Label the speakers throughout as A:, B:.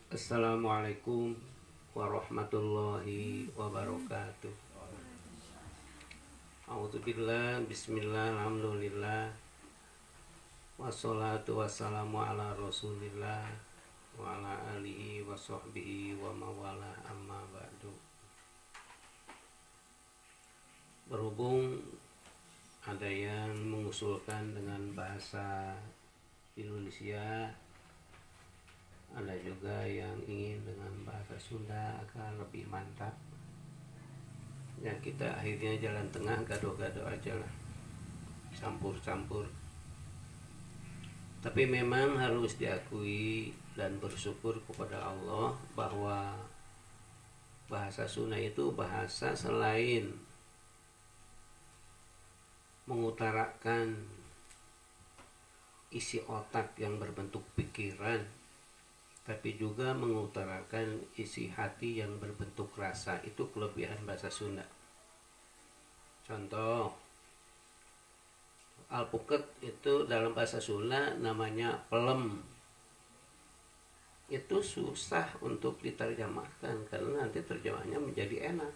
A: Assalamualaikum warahmatullahi wabarakatuh. A'udzubillah, bismillah, alhamdulillah. Wassalatu wassalamu ala rasulillah wa ala alihi wa sahbihi wa mawala amma ba'du. Berhubung ada yang mengusulkan dengan bahasa Indonesia, ada juga yang ingin dengan bahasa Sunda agar lebih mantap. Ya kita akhirnya jalan tengah, gado-gado aja lah, campur-campur. Tapi memang harus diakui dan bersyukur kepada Allah bahwa bahasa Sunda itu bahasa selain mengutarakan isi otak yang berbentuk pikiran, tapi juga mengutarakan isi hati yang berbentuk rasa. Itu kelebihan bahasa Sunda. Contoh, alpuket itu dalam bahasa Sunda namanya pelem. Itu susah untuk diterjemahkan karena nanti terjemahnya menjadi enak.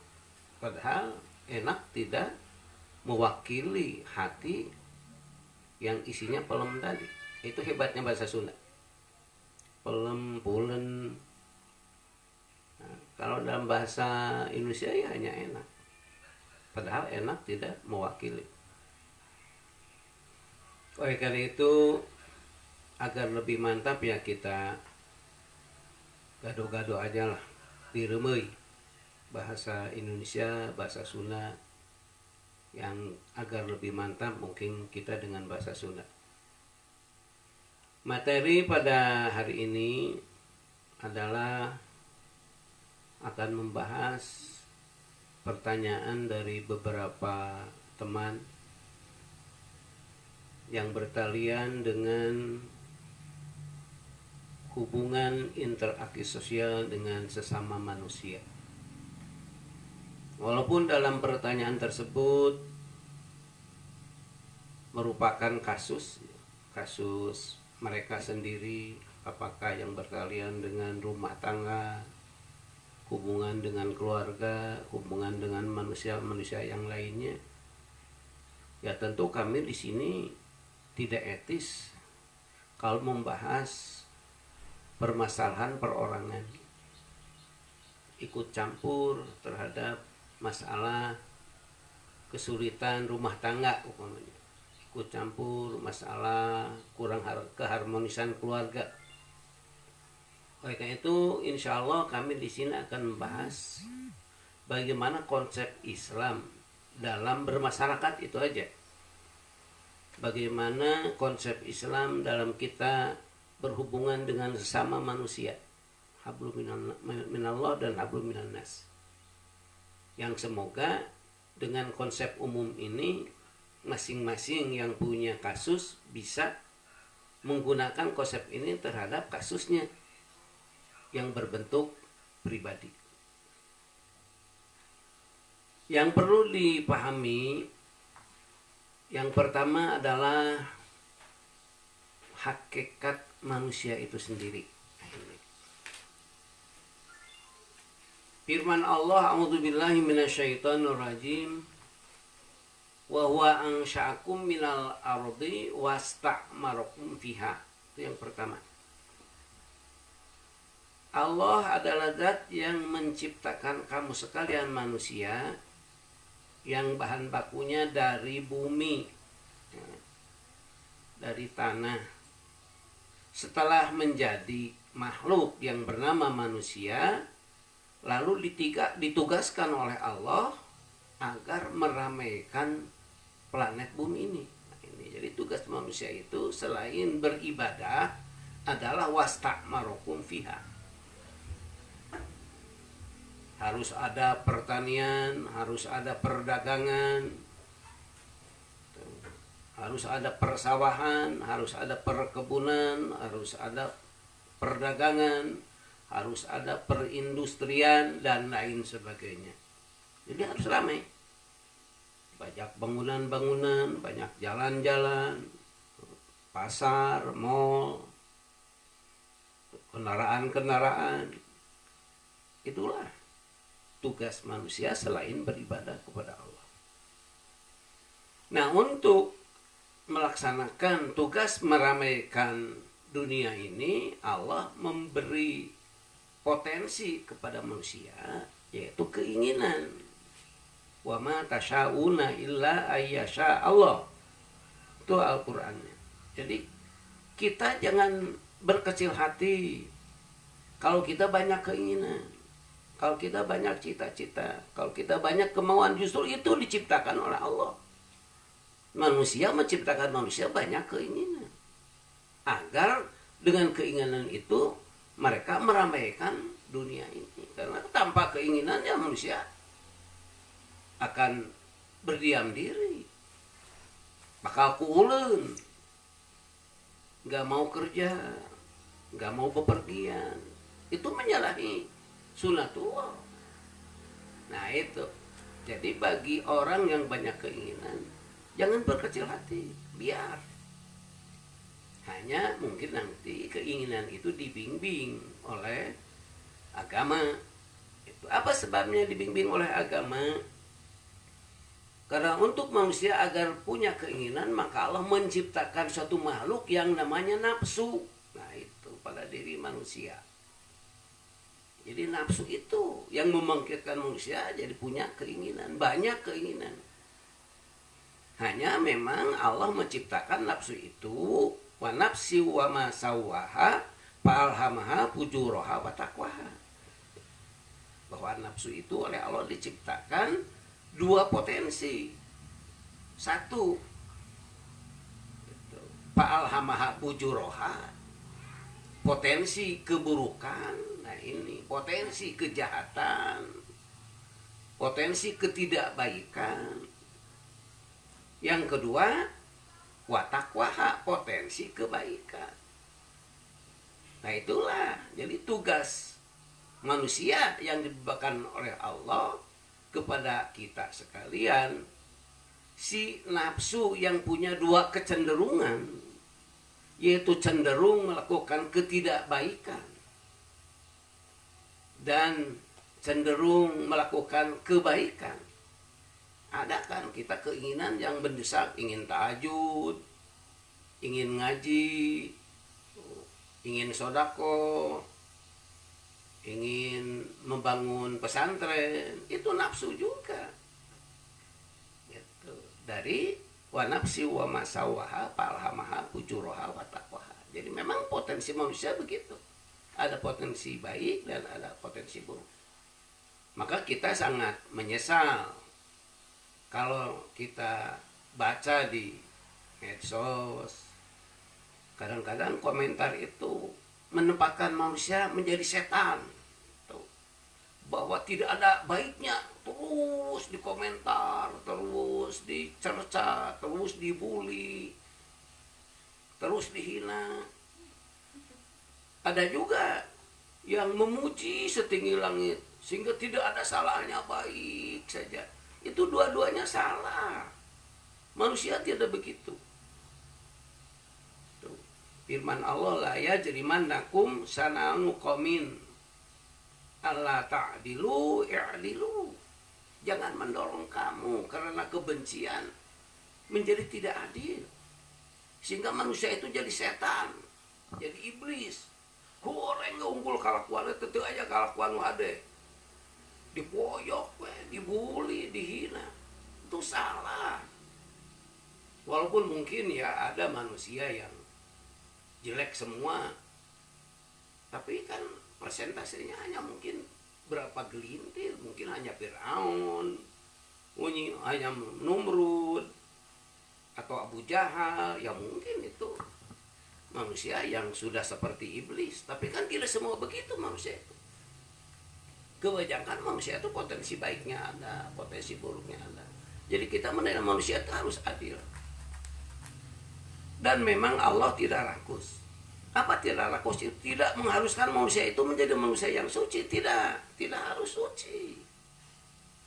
A: Padahal enak tidak mewakili hati yang isinya pelem tadi. Itu hebatnya bahasa Sunda. Pelem, pulen. Nah, kalau dalam bahasa Indonesia ya hanya enak. Padahal enak tidak mewakili. Oleh karena itu, agar lebih mantap ya kita gado-gado aja lah, diremei bahasa Indonesia, bahasa Sunda. Yang agar lebih mantap mungkin kita dengan bahasa Sunda. Materi pada hari ini adalah akan membahas pertanyaan dari beberapa teman yang bertalian dengan hubungan interaksi sosial dengan sesama manusia. Walaupun dalam pertanyaan tersebut merupakan kasus mereka sendiri, apakah yang bertalian dengan rumah tangga, hubungan dengan keluarga, hubungan dengan manusia yang lainnya, ya tentu kami di sini tidak etis kalau membahas permasalahan perorangan, ikut campur terhadap masalah kesulitan rumah tangga umpamanya, ikut campur masalah kurang keharmonisan keluarga. Oleh karena itu, insya Allah kami di sini akan membahas bagaimana konsep Islam dalam bermasyarakat, itu aja. Bagaimana konsep Islam dalam kita berhubungan dengan sesama manusia. Hablum minallah dan hablum minannas. Yang semoga dengan konsep umum ini masing-masing yang punya kasus bisa menggunakan konsep ini terhadap kasusnya yang berbentuk pribadi. Yang perlu dipahami, yang pertama adalah hakikat manusia itu sendiri. Firman Allah, a'udzubillahi minasyaitonirrajim, wa huwa ansha'akum minal ardi wasta'marakum fiha. Itu yang pertama. Allah adalah zat yang menciptakan kamu sekalian manusia, yang bahan bakunya dari bumi, dari tanah. Setelah menjadi makhluk yang bernama manusia, lalu ditugaskan oleh Allah agar meramaikan planet bumi ini. Nah, ini jadi tugas manusia itu selain beribadah adalah wasta'marakum fiha. Harus ada pertanian, harus ada perdagangan, harus ada persawahan, harus ada perkebunan, harus ada perdagangan, harus ada perindustrian dan lain sebagainya. Jadi harus ramai. Banyak bangunan-bangunan, banyak jalan-jalan, pasar, mall, kendaraan-kendaraan. Itulah tugas manusia selain beribadah kepada Allah. Nah, untuk melaksanakan tugas meramaikan dunia ini, Allah memberi potensi kepada manusia, yaitu keinginan. Wa ma tasyauna illa ayyasha Allah. Itu Al-Qur'annya. Jadi kita jangan berkecil hati kalau kita banyak keinginan, kalau kita banyak cita-cita, kalau kita banyak kemauan. Justru itu diciptakan oleh Allah. Manusia menciptakan manusia banyak keinginan, agar dengan keinginan itu mereka meramaikan dunia ini. Karena tanpa keinginan ya manusia akan berdiam diri, bakal kuuleun, nggak mau kerja, nggak mau bepergian. Itu menyalahi sunatullah. Nah itu. Jadi bagi orang yang banyak keinginan, jangan berkecil hati, biar. Hanya mungkin nanti keinginan itu dibimbing oleh agama. Itu apa sebabnya dibimbing oleh agama? Karena untuk manusia agar punya keinginan, maka Allah menciptakan suatu makhluk yang namanya nafsu. Nah itu pada diri manusia. Jadi nafsu itu yang membangkitkan manusia jadi punya keinginan, banyak keinginan. Hanya memang Allah menciptakan nafsu itu, wa nafsi wa ma sawwaha fa'alhamaha fujuraha wa taqwaha. Bahwa nafsu itu oleh Allah diciptakan dua potensi. Satu, fa'alhamaha fujuraha, potensi keburukan. Nah ini potensi kejahatan, potensi ketidakbaikan. Yang kedua, watakwaha, potensi kebaikan. Nah itulah jadi tugas manusia yang dibebankan oleh Allah kepada kita sekalian. Si nafsu yang punya dua kecenderungan, yaitu cenderung melakukan ketidakbaikan dan cenderung melakukan kebaikan. Ada kan kita keinginan yang mendesak, ingin tahajud, ingin ngaji, ingin sodako, ingin membangun pesantren. Itu nafsu juga gitu. Dari wa nafsi wa masawaha palhamaha fujuraha wa taqwaha. Jadi memang potensi manusia begitu, ada potensi baik dan ada potensi buruk. Maka kita sangat menyesal kalau kita baca di medsos, kadang-kadang komentar itu menempatkan manusia menjadi setan. Bahwa tidak ada baiknya, terus dikomentar, terus dicerca, terus dibully, terus dihina. Ada juga yang memuji setinggi langit, sehingga tidak ada salahnya, baik saja. Itu dua-duanya salah. Manusia tidak begitu. Tuh. Firman Allah, la yajrimannakum sana'anu qaumin alla ta'dilu i'dilu. Jangan mendorong kamu karena kebencian menjadi tidak adil, sehingga manusia itu jadi setan, jadi iblis. Goreng unggul kalakuan itu aja kalakuan ade. Dipoyok, dibully, dihina. Itu salah. Walaupun mungkin ya ada manusia yang jelek semua, tapi kan persentasenya hanya mungkin berapa gelintir. Mungkin hanya Fir'aun, hanya Numrud, atau Abu Jahal. Ya mungkin itu manusia yang sudah seperti iblis. Tapi kan tidak semua begitu manusia itu. Kebanyakan manusia itu potensi baiknya ada, potensi buruknya ada. Jadi kita menilai manusia itu harus adil. Dan memang Allah tidak rakus. Apa tidak rakus? Tidak mengharuskan manusia itu menjadi manusia yang suci. Tidak harus suci.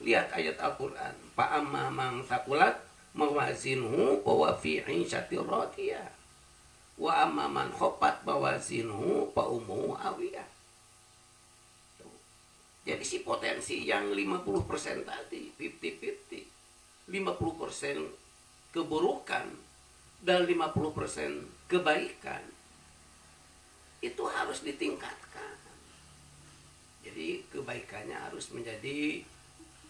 A: Lihat ayat Al-Quran. Fa'amma man thaqulat mawazinuhu wa fi 'ishatir radiyah. Wa amma man khaffat mawazinuhu fa ummuhu hawiyah. Jadi si potensi yang 50% tadi, 50-50, 50% keburukan dan 50% kebaikan, itu harus ditingkatkan. Jadi kebaikannya harus menjadi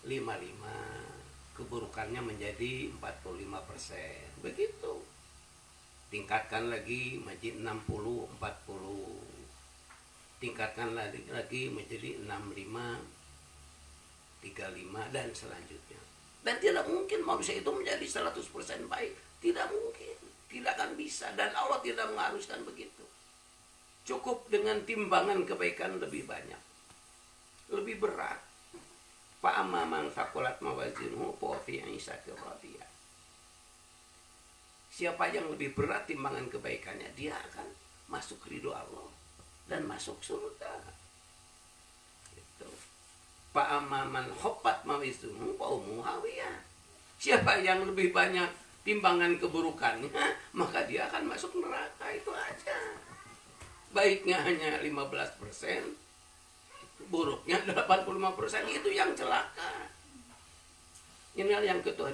A: 55, keburukannya menjadi 45%. Begitu. Tingkatkan lagi menjadi 60-40. Tingkatkan lagi menjadi 65, 35 dan selanjutnya. Dan tidak mungkin manusia itu menjadi 100% baik. Tidak mungkin. Tidak akan bisa. Dan Allah tidak mengharuskan begitu. Cukup dengan timbangan kebaikan lebih banyak. Lebih berat. Fa'amma man thaqulat mawazinuhu fa fi 'ishatin radiyah. Siapa yang lebih berat timbangan kebaikannya, dia akan masuk ridho Allah dan masuk surga. Gitu. Fa'amma man khaffat mawazinuhu fa ummuhu hawiyah. Siapa yang lebih banyak timbangan keburukannya, maka dia akan masuk neraka. Itu aja. Baiknya hanya 15%, buruknya 85%, itu yang celaka. Ini yang kedua,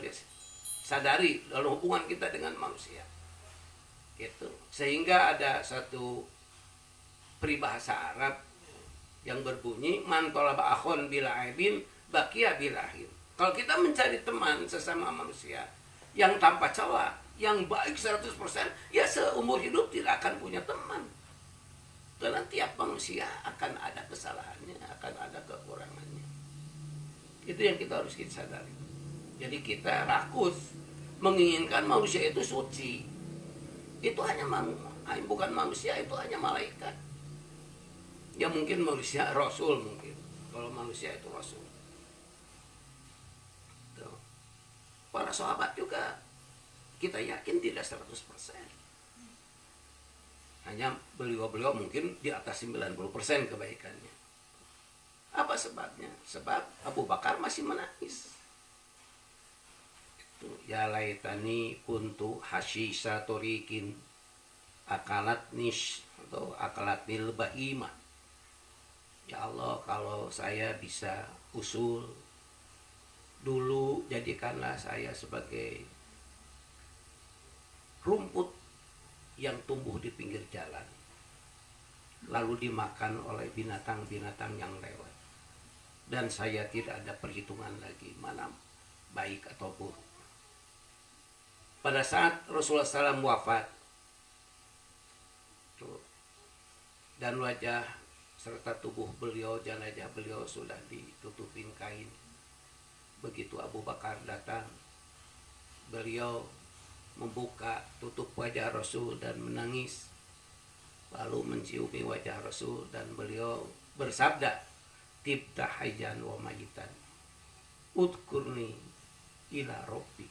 A: sadari dalam hubungan kita dengan manusia. Gitu. Sehingga ada satu peribahasa Arab yang berbunyi man talaba akhon bila aibin baqiya bila aib. Kalau kita mencari teman sesama manusia yang tanpa celah, yang baik 100%, ya seumur hidup tidak akan punya teman. Karena tiap manusia akan ada kesalahannya, akan ada kekurangannya. Itu yang kita harus sadari. Jadi kita rakus menginginkan manusia itu suci. Itu hanya bukan manusia, itu hanya malaikat. Ya mungkin manusia rasul mungkin. Kalau manusia itu rasul. Tuh. Para sahabat juga kita yakin tidak 100%. Hanya beliau-beliau mungkin di atas 90% kebaikannya. Apa sebabnya? Sebab Abu Bakar masih menangis. Itu ya laitani kuntu hasisa torikin akalatnis atau akalatnil bahimah. Ya Allah, kalau saya bisa usul dulu, jadikanlah saya sebagai rumput yang tumbuh di pinggir jalan, lalu dimakan oleh binatang-binatang yang lewat, dan saya tidak ada perhitungan lagi mana baik atau buruk. Pada saat Rasulullah SAW wafat dan wajah serta tubuh beliau, jenazah beliau sudah ditutupin kain. Begitu Abu Bakar datang, beliau membuka tutup wajah Rasul dan menangis, lalu menciumi wajah Rasul dan beliau bersabda, tibta hayyan wa mayitan udkurni ila rabbi.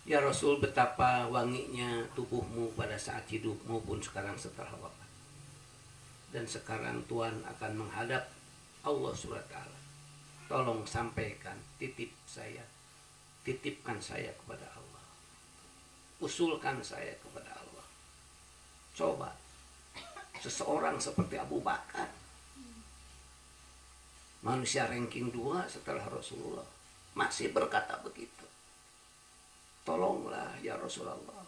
A: Ya Rasul, betapa wanginya tubuhmu pada saat hidupmu pun sekarang setelah wafat. Dan sekarang Tuhan akan menghadap Allah SWT. Tolong sampaikan, titipkan saya kepada Allah. Usulkan saya kepada Allah. Coba, seseorang seperti Abu Bakar, manusia ranking 2 setelah Rasulullah, masih berkata begitu. Tolonglah ya Rasulullah,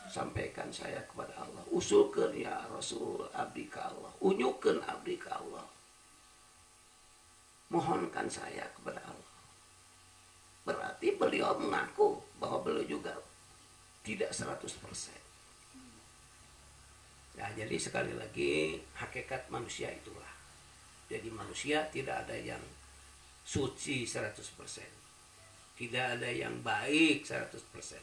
A: sampaikan saya kepada Allah. Usulkan ya Rasul abdi ka Allah. Unyukan abdi ka Allah. Mohonkan saya kepada Allah. Berarti beliau mengaku bahwa beliau juga tidak 100%. Nah, jadi sekali lagi hakikat manusia itulah. Jadi manusia tidak ada yang suci 100%. Tidak ada yang baik 100%.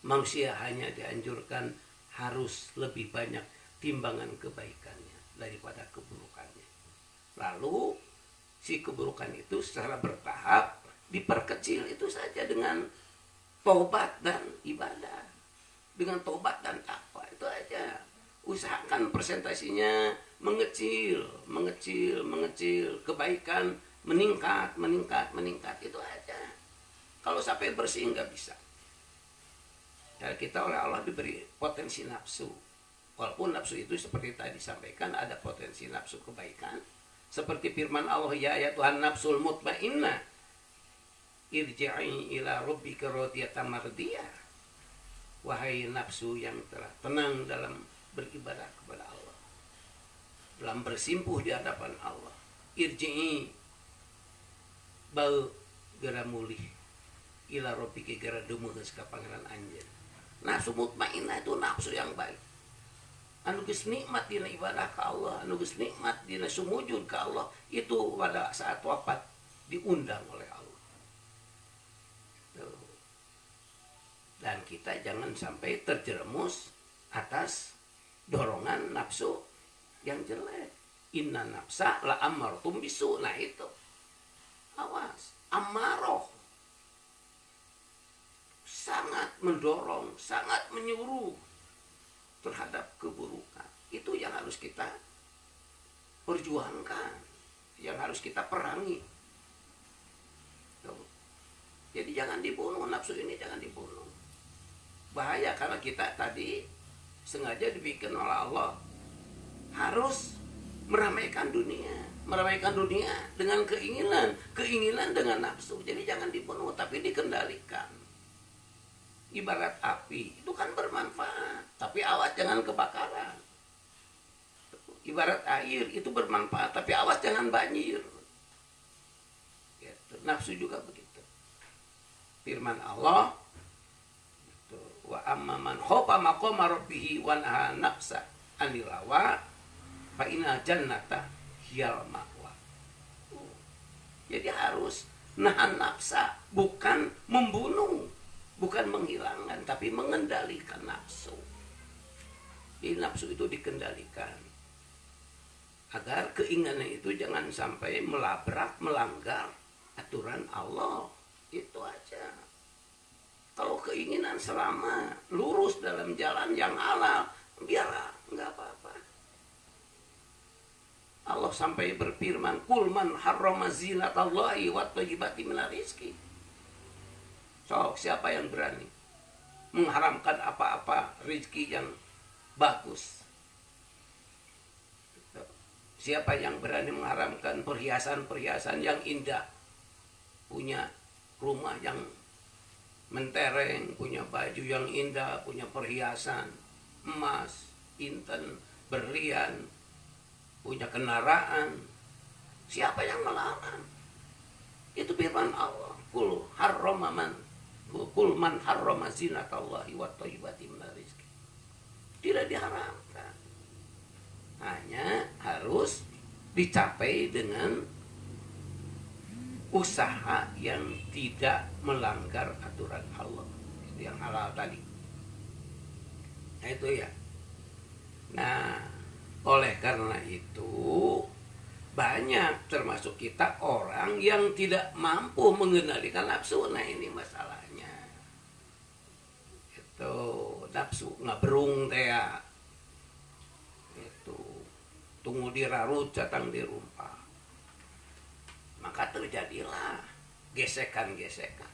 A: Manusia hanya dianjurkan harus lebih banyak timbangan kebaikannya daripada keburukannya. Lalu si keburukan itu secara bertahap diperkecil itu saja dengan taubat dan ibadah. Dengan taubat dan takwa itu aja. Usahakan presentasinya mengecil, kebaikan meningkat itu aja. Kalau sampai bersih nggak bisa. Ya, kita oleh Allah diberi potensi nafsu. Walaupun nafsu itu seperti tadi disampaikan ada potensi nafsu kebaikan. Seperti firman Allah, ya Tuhan nafsul mutmainnah irji'i ila rabbika radiyatan mardiyah. Wahai nafsu yang telah tenang dalam beribadah kepada Allah, dalam bersimpuh di hadapan Allah, irji'i bau gara mulih ila rabbika gara dumuheus ka pangeran anjeun. Nafsu mutmainnah itu nafsu yang baik, anu geus nikmat dina ibadah ka Allah, anu geus nikmat dina sumujud ka Allah, itu pada saat wafat diundang oleh Allah. Tuh. Dan kita jangan sampai terjerumus atas dorongan nafsu yang jelek. Inna nafsa la ammartum bisu. Nah itu, awas, ammaroh, sangat mendorong, sangat menyuruh terhadap keburukan. Itu yang harus kita perjuangkan, yang harus kita perangi. Jadi jangan dibunuh, nafsu ini jangan dibunuh. Bahaya karena kita tadi sengaja dibikin oleh Allah harus meramaikan dunia dengan keinginan dengan nafsu. Jadi jangan dibunuh, tapi dikendalikan. Ibarat api itu kan bermanfaat, tapi awas jangan kebakaran. Ibarat air itu bermanfaat, tapi awas jangan banjir. Gitu. Nafsu juga begitu. Firman Allah, wa amma man khofa maqama rabbih wa nahaa nafsa 'anil hawa fa inna jannata hiyal ma'wa. Jadi harus nahan nafsa, bukan membunuh, bukan menghilangkan, tapi mengendalikan nafsu. Jadi nafsu itu dikendalikan agar keinginan itu jangan sampai melanggar aturan Allah. Itu aja. Kalau keinginan selama lurus dalam jalan yang halal, biarlah, nggak apa-apa. Allah sampai berfirman, "Qul man harrama zinatallahi wat thayyibati minar rizqi." So, siapa yang berani mengharamkan apa-apa rezeki yang bagus? Siapa yang berani mengharamkan perhiasan-perhiasan yang indah? Punya rumah yang mentereng, punya baju yang indah, punya perhiasan emas, inten, berlian, punya kendaraan. Siapa yang melarang? Itu firman Allah. Qul man harrama zinatallahi wat thayyibati minar rizqi. Tidak diharamkan. Hanya harus dicapai dengan usaha yang tidak melanggar aturan Allah. Itu yang halal tadi. Nah itu ya. Nah, oleh karena itu banyak termasuk kita orang yang tidak mampu mengendalikan nafsu. Nah ini masalahnya. Itu nafsu ngaberung teh ya. Itu tunggu dirarut catang dirumpa. Maka terjadilah gesekan-gesekan.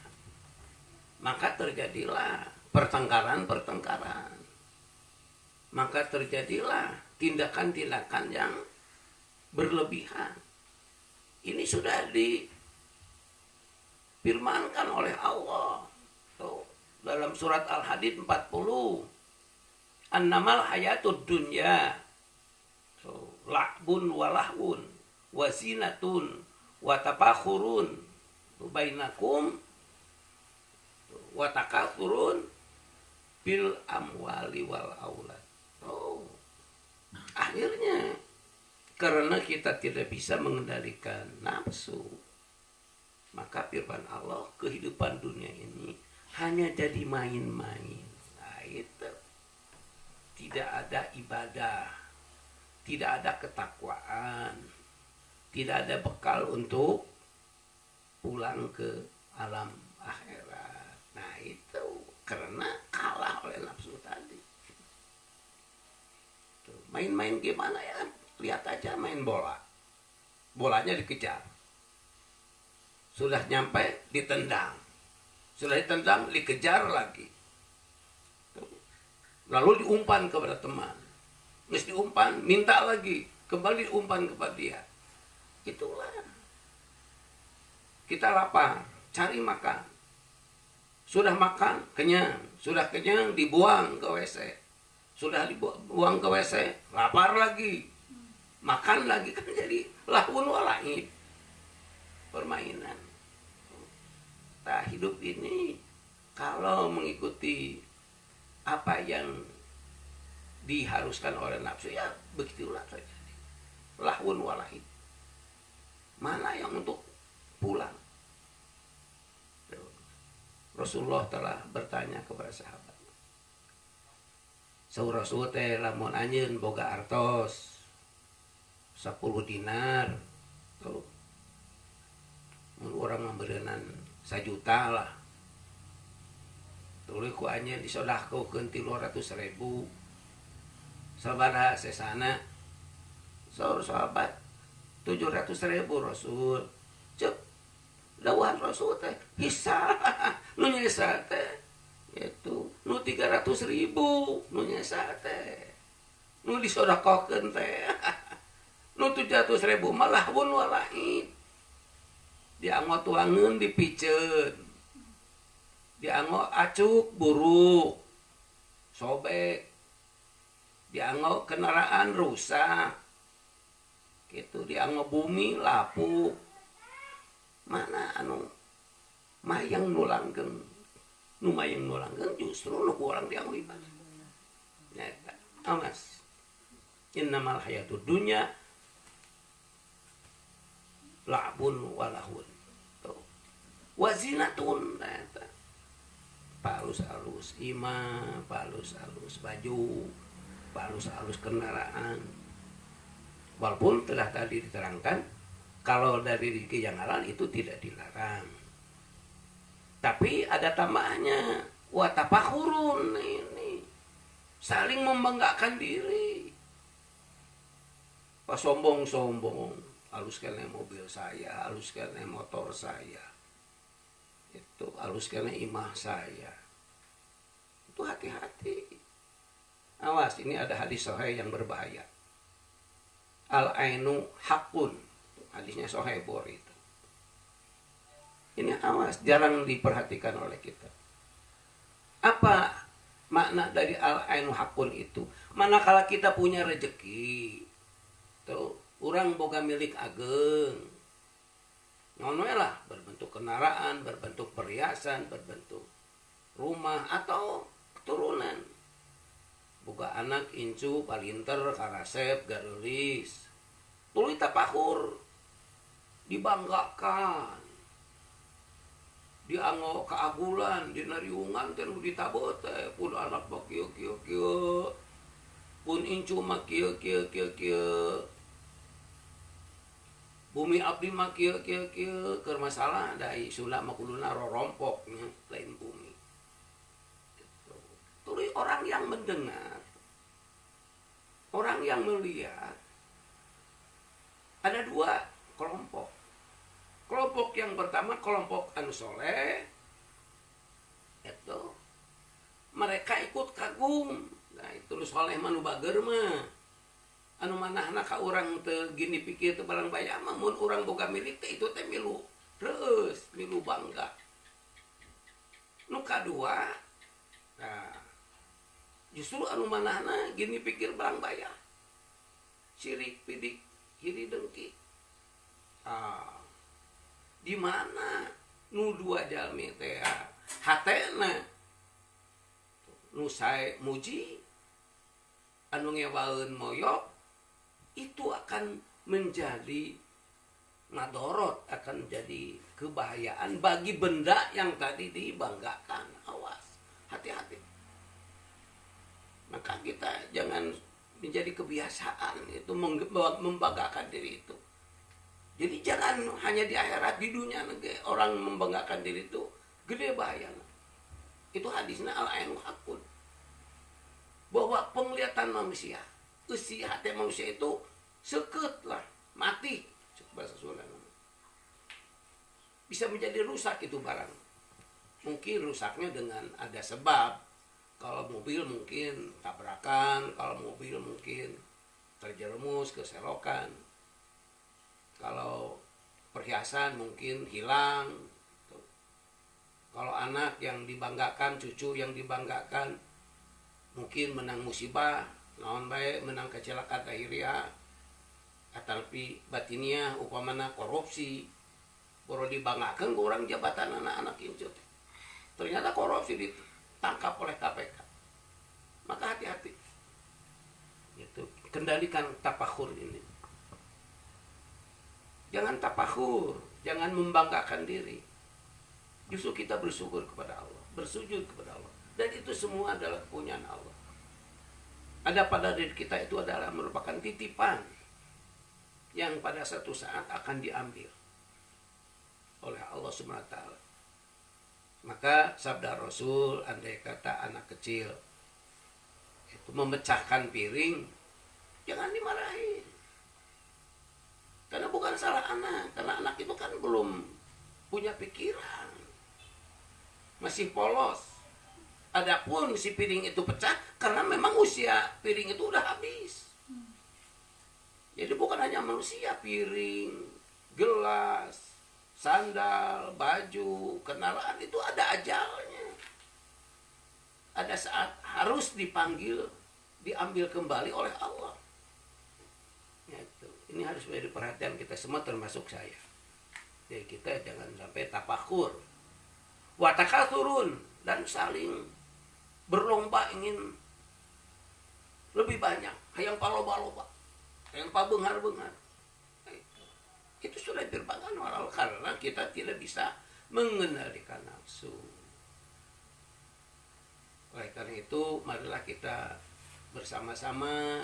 A: Maka terjadilah pertengkaran-pertengkaran. Maka terjadilah tindakan-tindakan yang berlebihan. Ini sudah difirmankan oleh Allah. Tuh, dalam surat Al-Hadid 40. Annamal hayatud dunya la'bun wa lahwun wa zinatun wa tafakhurun bainakum wa takathurun bil amwali wal aulad. Oh. Akhirnya karena kita tidak bisa mengendalikan nafsu, maka firman Allah, kehidupan dunia ini hanya jadi main-main. Nah itu, tidak ada ibadah, tidak ada ketakwaan, tidak ada bekal untuk pulang ke alam akhirat. Nah itu karena kalah oleh nafsu tadi. Main-main gimana ya? Lihat aja main bola. Bolanya dikejar. Sudah nyampe ditendang. Sudah ditendang dikejar lagi. lalu diumpan kepada teman, terus diumpan minta lagi, kembali diumpan kepada dia. Itulah kita lapar, cari makan, sudah makan kenyang, sudah kenyang dibuang ke WC, sudah dibuang ke WC lapar lagi, makan lagi, kan jadi lahun walaib, permainan. Nah, hidup ini kalau mengikuti apa yang diharuskan oleh nafsu, ya begitulah terjadi, lahun walaib. Mana yang untuk pulang? Rasulullah telah bertanya kepada sahabat, saur Rasul teh lamun anjeun boga artos 10 dinar tuh, mun urang membeureunnan 1 juta lah, tuluy ku anjeun disodaqokeun 300.000, sabaraha sesana? Saur sahabat 700.000 Rasul. Cep dawuhan Rasul teh hisa nu nyesa teh itu nu 300.000 nu nyesa teh nu disodakokeun teh nu 700.000 malah wun walaib, dianggo tuangeun dipiceun, dianggo acuk buruk sobek, dianggo kendaraan rusak gitu, dianggo bumi lapuk. Mana anu mayang nulanggeng, nu mayang nulanggeng justru nu kurang dianggo ibadah. Nyata awas, innamal hayatud dunya la'bun walahun wazinatun. Nyata palus-alus imah, palus-alus baju, palus-alus kendaraan. Walaupun telah tadi diterangkan kalau dari rezeki yang halal itu tidak dilarang, tapi ada tambahannya, watafakhurun, ini saling membanggakan diri, pas sombong-sombong, halus kene mobil saya, halus kene motor saya, itu halus kene imah saya. Itu hati-hati, awas, ini ada hadis sahih yang berbahaya. Al-ainu hakun, hadisnya Sahih Bukhari itu. Ini awas, jarang diperhatikan oleh kita. Apa makna dari al-ainu hakun itu? Manakala kita punya rezeki, tuh orang boga milik ageng, ngono lah, berbentuk kendaraan, berbentuk perhiasan, berbentuk rumah atau keturunan. Boga anak incu, palinter, karasep, garulis, tuluy tapakur, dibanggakan, dianggo keagulan, dinariungan teh nu ditabot teh, pun anak mah kieu pun incu mah kieu bumi abdi mah kieu keur masalah dai sula mah kuduna rorompoknya lain bumi. Tuluy orang yang mendengar, orang yang melihat, ada 2 kelompok. Kelompok yang pertama, kelompok anu soleh, itu mereka ikut kagum. Nah, itu lu soleh manu bager mah, anu manahna ka urang teu gini pikir teu barang baya mah, mun urang boga milik teh itu teh milu reus, milu bangga. Nu kadua, nah justru anu manahna gini pikir barang baya, sirik pidik hiri dengki. Di mana nu 2 jalmi teh hatena nu sae muji, anu ngewaeun moyok, itu akan menjadi madorot, akan menjadi kebahayaan bagi benda yang tadi dibanggakan. Awas, hati-hati. Maka kita jangan menjadi kebiasaan itu membanggakan diri itu. Jadi jangan hanya di akhirat, di dunia orang membanggakan diri itu gede bahayanya. Itu hadisnya al-ainu hakun. Bahwa penglihatan manusia, usia hati manusia itu seket lah, mati. Bahasa Sunda bisa menjadi rusak itu barang. Mungkin rusaknya dengan ada sebab, Kalau mobil mungkin tabrakan, kalau mobil mungkin terjerumus ke selokan, kalau perhiasan mungkin hilang, kalau anak yang dibanggakan, cucu yang dibanggakan mungkin menang musibah, naon bae menang kecelakaan lahiriah, tapi batinnya upamana korupsi, baru dibanggakan kurang jabatan anak-anak incut, ternyata korupsi ditangkap oleh KPK. Maka hati-hati, gitu. Kendalikan tapakhur ini. Jangan tapakhur, jangan membanggakan diri. Justru kita bersyukur kepada Allah, bersujud kepada Allah, dan itu semua adalah kepunyaan Allah. Ada pada diri kita itu adalah merupakan titipan yang pada satu saat akan diambil oleh Allah SWT. Maka sabda Rasul, andai kata anak kecil itu memecahkan piring, jangan dimarahin. Karena bukan salah anak, karena anak itu kan belum punya pikiran, masih polos. Adapun si piring itu pecah karena memang usia piring itu udah habis. Jadi bukan hanya manusia, piring, gelas, sandal, baju, kendaraan itu ada ajalnya. Ada saat harus dipanggil, diambil kembali oleh Allah. Gitu. Ini harus menjadi perhatian kita semua termasuk saya. Jadi kita jangan sampai tapakhur, watakasurun, dan saling berlomba ingin lebih banyak, hayang paloba-loba, hayang pabenghar-benghar. Itu sudah dirbangkan walau karena kita tidak bisa mengendalikan nafsu. Oleh karena itu, marilah kita bersama-sama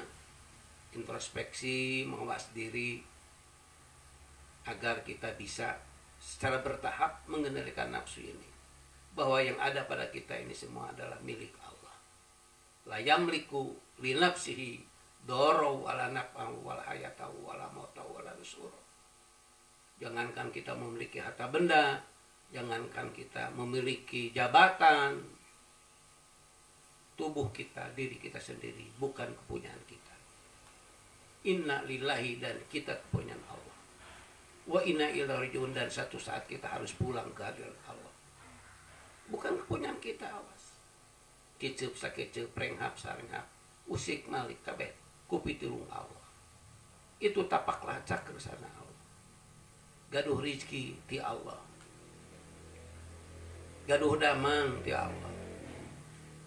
A: introspeksi, mengawas diri agar kita bisa secara bertahap mengendalikan nafsu ini. Bahwa yang ada pada kita ini semua adalah milik Allah. La yamliku li nafsihi doro wala naf'ahu wala hayatahu wala mautahu wala nusura. Jangankan kita memiliki harta benda, jangankan kita memiliki jabatan, tubuh kita, diri kita sendiri bukan kepunyaan kita. Inna lillahi, dan kita kepunyaan Allah. Wa inna ilaihi raji'un, dan satu saat kita harus pulang ke hadirat Allah. Bukan kepunyaan kita, awas. Kiceup sakeceup prenghap sarenghap usik malik kabeh ku piturung Allah. Itu tapak lacak kersana Allah. Gaduh rizki ti Allah. Gaduh damang ti Allah.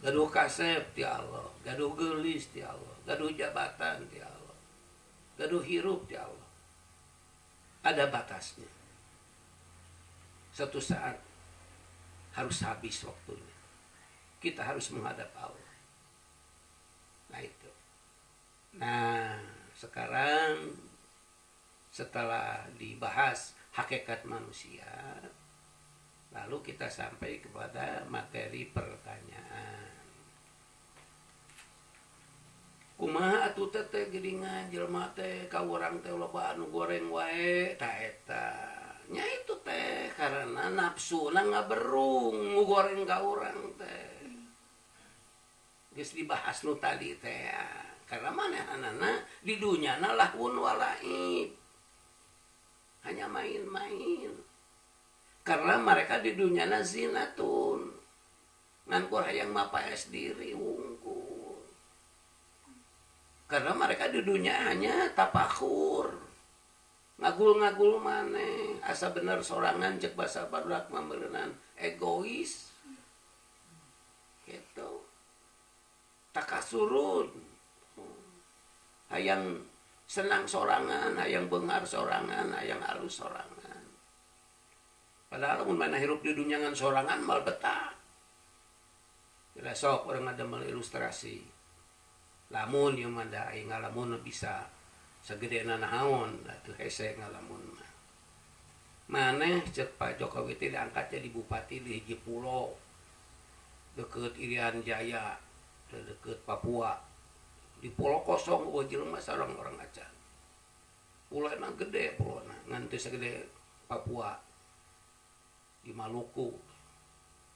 A: Gaduh kasep ti Allah. Gaduh gelis ti Allah. Gaduh jabatan ti Allah. Gaduh hirup ti Allah. Ada batasnya. Satu saat harus habis waktunya. Kita harus menghadap Allah. Nah itu. Nah sekarang setelah dibahas hakikat manusia, lalu kita sampai kepada materi pertanyaan. Kumaha atuh teh geuningan jelema teh ka urang teh loba anu goreng wae ta eta. Nya itu teh karena nafsu ngaberung ngugoreng ka urang teh. Geus dibahas nu tadi teh. Karena manehanana di dunyana lahun walaib. Hanya main-main. Karena mereka di dunyana zinatun. Ngan ku hayang mapaes diri wungkul. Karena mereka di dunia hanya tapakhur. Ngagul-ngagul maneh, asa bener sorangan cek basa barudak mameureunana egois. Gitu. Takasurun. Hayang senang sorangan, hayang beunghar sorangan, hayang alus sorangan. Padahal mun mana hirup di dunia ngan sorangan mal betah. Kira sok urang ngadamel ilustrasi. Lamun ieu mah da aing ngalamun bisa sagedena naon atuh hese ngalamun mah. Maneh cek Pak Jokowi teh diangkat jadi bupati di hiji pulau deket Irian Jaya, deket Papua. Di pulau kosong eueuh jelema sareng orang acan. Pulona gede pulona, ngan teu sagede Papua. Di Maluku.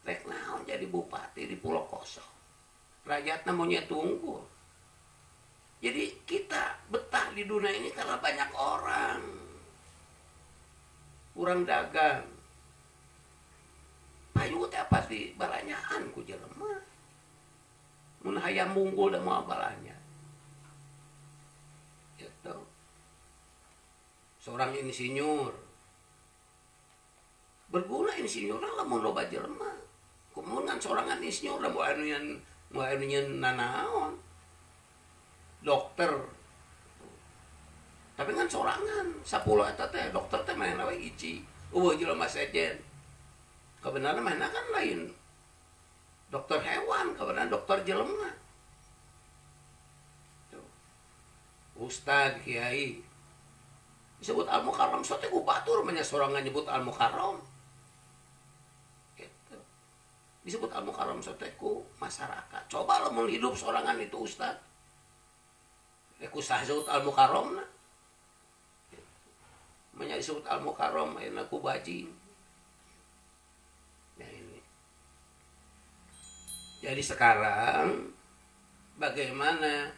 A: Rek naon jadi bupati di pulau kosong. rakyatnya monyet unggul. Jadi kita betah di dunia ini karena banyak orang. Kurang dagang. Payu teh pasti balanyaan ku jelema. Mun hayam unggul da moal balanya. Gitu. Seorang insinyur. Berguna insinyur lamun loba jelema. Kumun kan sorangan insinyur da moal anu nanaon. Dokter, tapi kan sorangan 10 eta teh dokter teh mana we hiji eueuh jelema sejen kebenaran mana kan lain dokter hewan kebenaran dokter jelema ustad kiai disebut al mukarram sote ku batur manya sorangan nyebut al mukarram gitu disebut al mukarram sote ku masyarakat coba lamun hidup sorangan itu ustad ku sahzut al-mukarram na menjadi disebut al-mukarram ayeuna ku bajing ya ini. Jadi sekarang bagaimana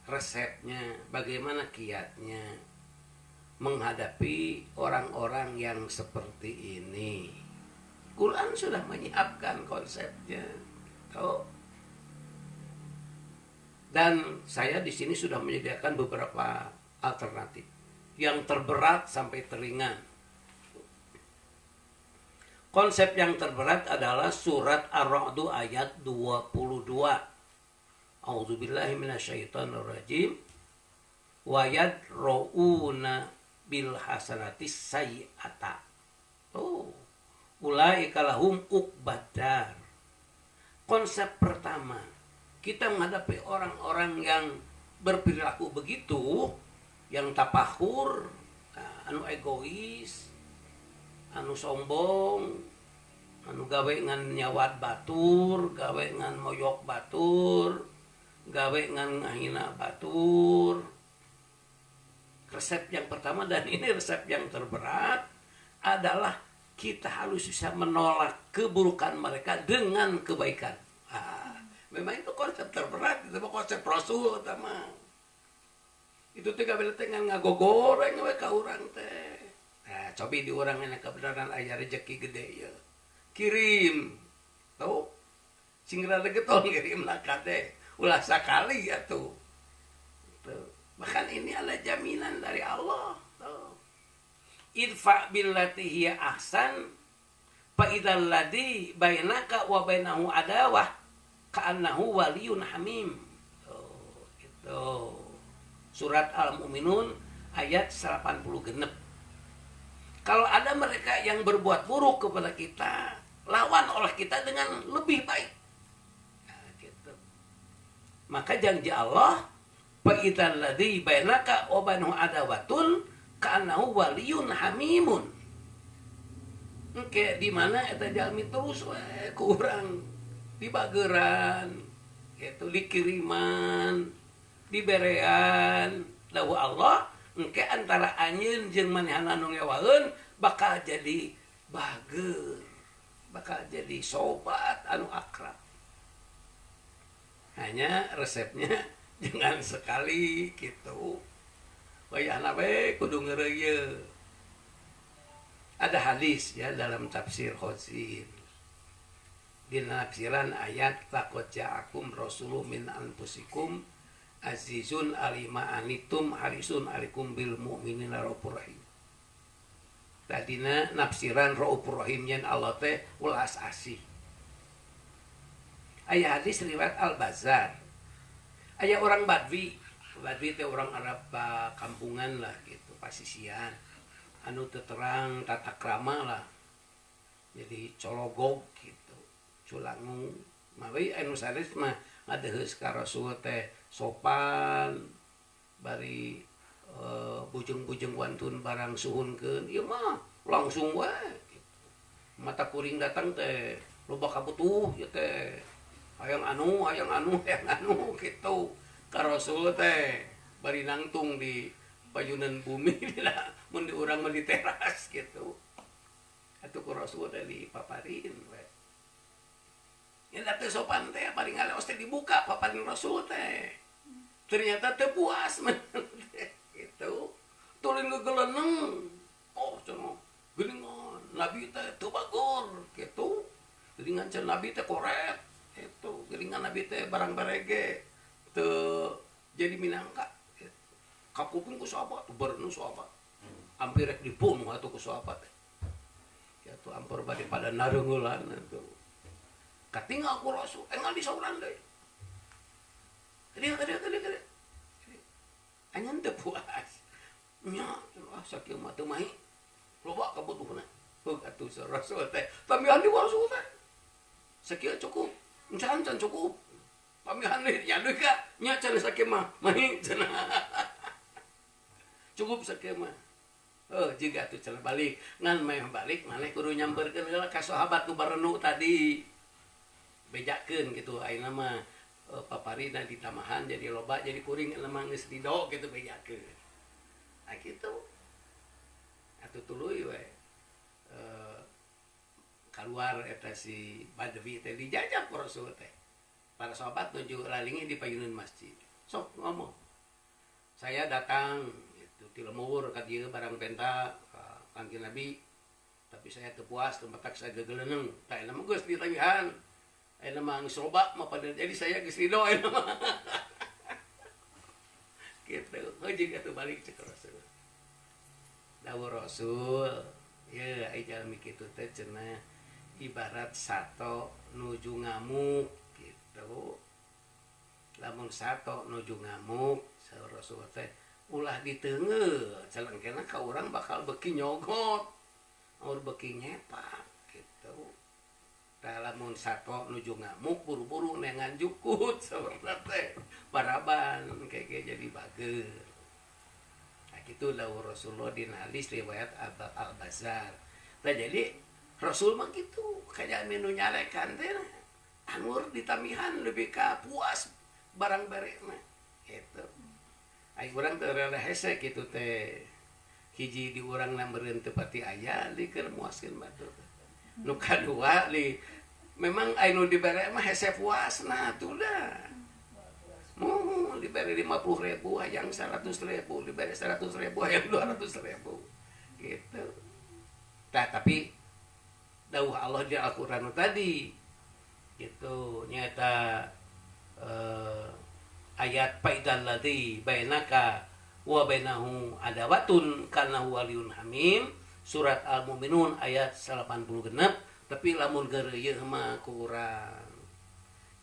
A: resepnya, bagaimana kiatnya menghadapi orang-orang yang seperti ini. Quran sudah menyiapkan konsepnya. Dan saya di sini sudah menyediakan beberapa alternatif yang terberat sampai teringan. Konsep yang terberat adalah surat Ar-Ra'd ayat 22. A'udzubillahi minasyaitonirrajim. Wa yadra'una bil hasanati sayyi'ata. Ulaika lahum uqbadar. Konsep pertama, kita menghadapi orang-orang yang berperilaku begitu, yang tapakur, anu egois, anu sombong, anu gawe ngan nyawat batur, gawe ngan moyok batur, gawe ngan ngahina batur. Resep yang pertama, dan ini resep yang terberat, adalah kita harus bisa menolak keburukan mereka dengan kebaikan. Memang itu konsep terberat, itu konsep Rasul utama. Itu teh kabeh teh ngagogoreng we ka urang teh. Nah, cobi di urang nya kebenaran aya rezeki gede ya. Kirim. Tahu? Sing rada getol kirim lah kade. Ulah sakali atuh. Tuh. Bahkan ini adalah jaminan dari Allah. Tuh. Idfa billati hiya ahsan fa idzal ladzi bainaka wa bainahu adawah ka'annahu waliyun hamim. Gitu. Surat Al-Mu'minun ayat 80 genep. Kalau ada mereka yang berbuat buruk kepada kita, lawan oleh kita dengan lebih baik. Nah, gitu. Maka janji Allah, fa idzal ladzi bainaka wa bainahu adawatun ka'annahu waliyun hamimun. Engke di mana eta jalmi terus we kurang di bageran, gitu, dikiriman, diberean, dawu Allah, engke antara anjeun jeung manehna nu ngewaeun bakal jadi bager, bakal jadi sobat anu akrab. Hanya resepnya jangan sekali gitu. Wayahna we kudu ngeureuyeun. Ada hadis ya dalam tafsir Khazin. Di nafsiran ayat laqad ja'akum rasulun min anfusikum azizun alima anitum harisun alikum bil mu'minina raufur rahim. Tadina nafsiran raufur rahim yen Allah teh ulas asih. Aya hadis riwayat Al-Bazzar. Aya orang Badwi. Badwi teh orang Arab kampungan lah gitu, pasisian. Anu teu terang tata krama lah. Jadi cologog gitu. Culangu mawi anu sanes mah ngadeheus ka Rasul teh sopan bari bujeng-bujeng wantun barang suhunkeun ieu mah langsung we gitu. Mata kuring datang teh loba kabutuh ieu teh hayang anu gitu ka Rasul teh bari nangtung di payunan bumi lah mun di urang mah di teras gitu atuh ku Rasul teh dipaparin we. Eta teu sopan teh paling ngaleos teh dibuka paparin Rasul teh. Ternyata teu puas gitu. Tulin gegeleneng. Oh cenah geuningan Nabi teh teu bagor gitu. Geuningan can Nabi teh koret itu. Geuningan Nabi teh barang berege teu jadi minangka. Kapuping ku sahabat berenung sahabat. Hampir rek dibunuh atuh ku sahabat. Kitu ampur bade pada nareungulan atuh. Katinggal ku Rasul, enggal di sauran deui. Kade. Anyan teu puas. Nya, sakieu mah teu mahi. Loba kabutuhna. Heug atuh Rasul teh. Pamihan di Rasul teh. Sakieu cukup. Encan cukup. Pamihan deui nya deui ka. Nya can sakieu mah mahi cenah. Cukup sakieu mah. Oh, juga tuh cenah balik. Ngan meh balik maneh kudu nyamperkeun heula ka sahabat nu barenu tadi. Bejakeun gitu ayeuna mah paparina di tamahan jadi loba jadi kuring lemah geus ridho gitu bejakeun. Nah kitu. Atuh tuluy we. Keluar eta si Badwi teh dijajak ku Rasul teh. Para sahabat nuju lalingi di payunan masjid. Sok ngomong. Saya datang gitu ti lemur ka dieu barang penta Kanjeng Nabi. Tapi saya teu puas tempat saya gegeleneng. Tah eta mah geus ditagihan. Ayeuna mah geus loba mah pada jadi saya geus ridho ayeuna mah. Gitu. Heujeung atuh balik cek Rasul. Dawuh Rasul, ya ai jalmi kitu teh cenah ibarat sato nuju ngamuk gitu. Lamun sato nuju ngamuk, saur Rasul teh ulah diteungeu, calengkeuna ka urang bakal beuki nyogot. Aur beuki nyepak gitu. Lamun sato nuju ngamuk buru-buru nengan jukut saurna teh paraban keke jadi bageur. Nah kitu dawuh Rasulullah dina hadis riwayat Al-Bazzar. Tah jadi Rasul mah kitu kajaan nu nyalekan teh angur ditamihan lebih ka puas barang bare mah gitu. Ai urang teu rada hese kitu teh. Hiji di urang lambereun teu pati aya dikeun muaskeun batur. Nu kadua memang anu dibere mah hese puasna tuh dah. Mau dibere 50.000 hayang 100.000, dibere 100.000 hayang 200.000 gitu. Tah tapi dawuh Allah di Al-Qur'an tadi gitu nyata ayat faidal ladzi bainaka wa bainahu adawatun kana waliyun hamim. Surat Al-Mu'minun ayat 86 tapi lamun geureuy mah kurang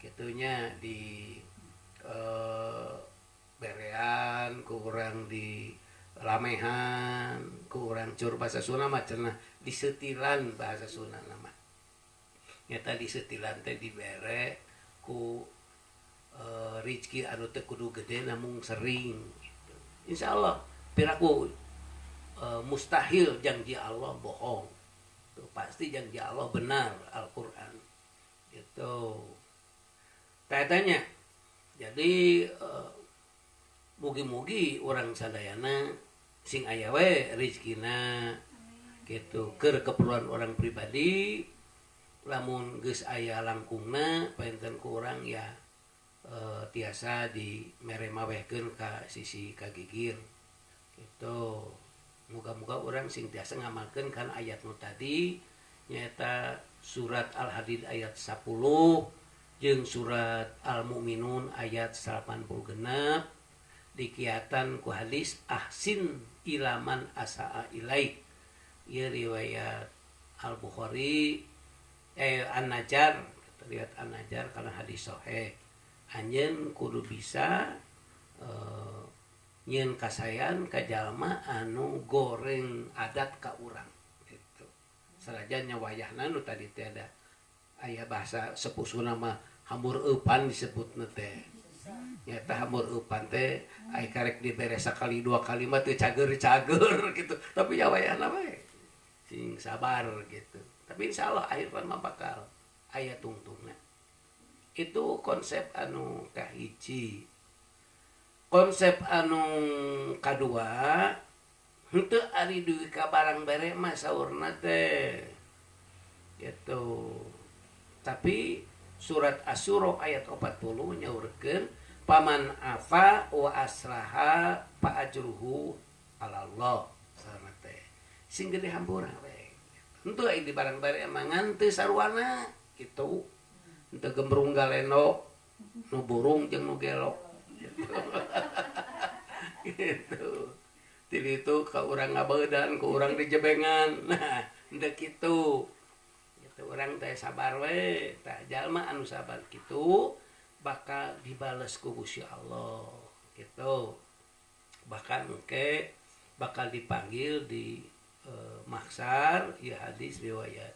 A: kitunya di berean kurang di lamehan kurang cur bahasa Sunda mah cenah disetilan bahasa Sunda nama nyata disetilan teh dibere ku rezeki anu teu kudu gede namung sering gitu. Insyaallah piraku mustahil janji Allah bohong. Tuh, pasti janji Allah benar Al-Qur'an. Gitu. Tanya. Jadi mugi-mugi orang sadayana sing aya we rezekina gitu keur keperluan orang pribadi lamun geus aya langkungna painten ku urang ya tiasa di mere mawehkeun ka sisi kagigir gitu. Muga-muga orang sing tiasa ngamalkeun kan ayat nu tadi nyaeta surat Al-Hadid ayat 10 jeung surat Al-Mu'minun ayat 86 dikiatan ku hadis ahsin ilaman asaa ilaik. Ieu riwayat Al-Bukhari An-Najjar riwayat An-Najjar kana hadis sahih. Anjeun kudu bisa nyeun kasayan ka jalma anu goreng adat ka urang gitu. Sanajan nya wayahna nu tadi teh ada aya bahasa sepusuna mah hambur eupan disebutna teh. Nyata hambur eupan teh ai karek dibere sakali dua kali mah teu cager-cager gitu. Tapi ya wayahna bae sing sabar gitu. Tapi insyaallah akhirna mah bakal aya tungtungna. Itu konsep anu kahiji. Konsep anu kadua henteu ari duwi ka barang bere mah saurna teh gitu. Tapi surat Asy-Syura ayat 40 nyaurkeun paman afa wa aslaha fa ajruhu ala Allah sarana teh sing gede hampura we henteu aya di barang-barang emangan teu sarwana kitu henteu gembrung galeno nu burung jeung nu gelok gitu jadi itu ke urang ngabedan ke urang di jebengan nah henteu kitu orang teh sabar we tah jalma anu sabar kitu bakal dibales ku Gusti Allah gitu bahkan engke bakal dipanggil di mahsyar ya hadis riwayat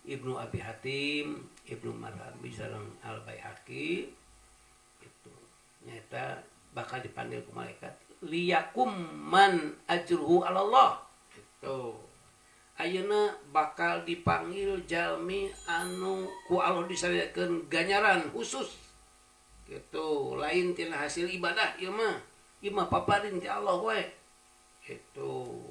A: Ibnu Abi Hatim Ibnu Marwazi sareng Al Baihaqi itu nyata bakal dipanggil ku malaikat liyakum man ajruhu ala Allah gitu ayeuna bakal dipanggil jalmi anu ku Allah disariakeun ganjaran khusus gitu lain tina hasil ibadah ieu mah paparin ti Allah we gitu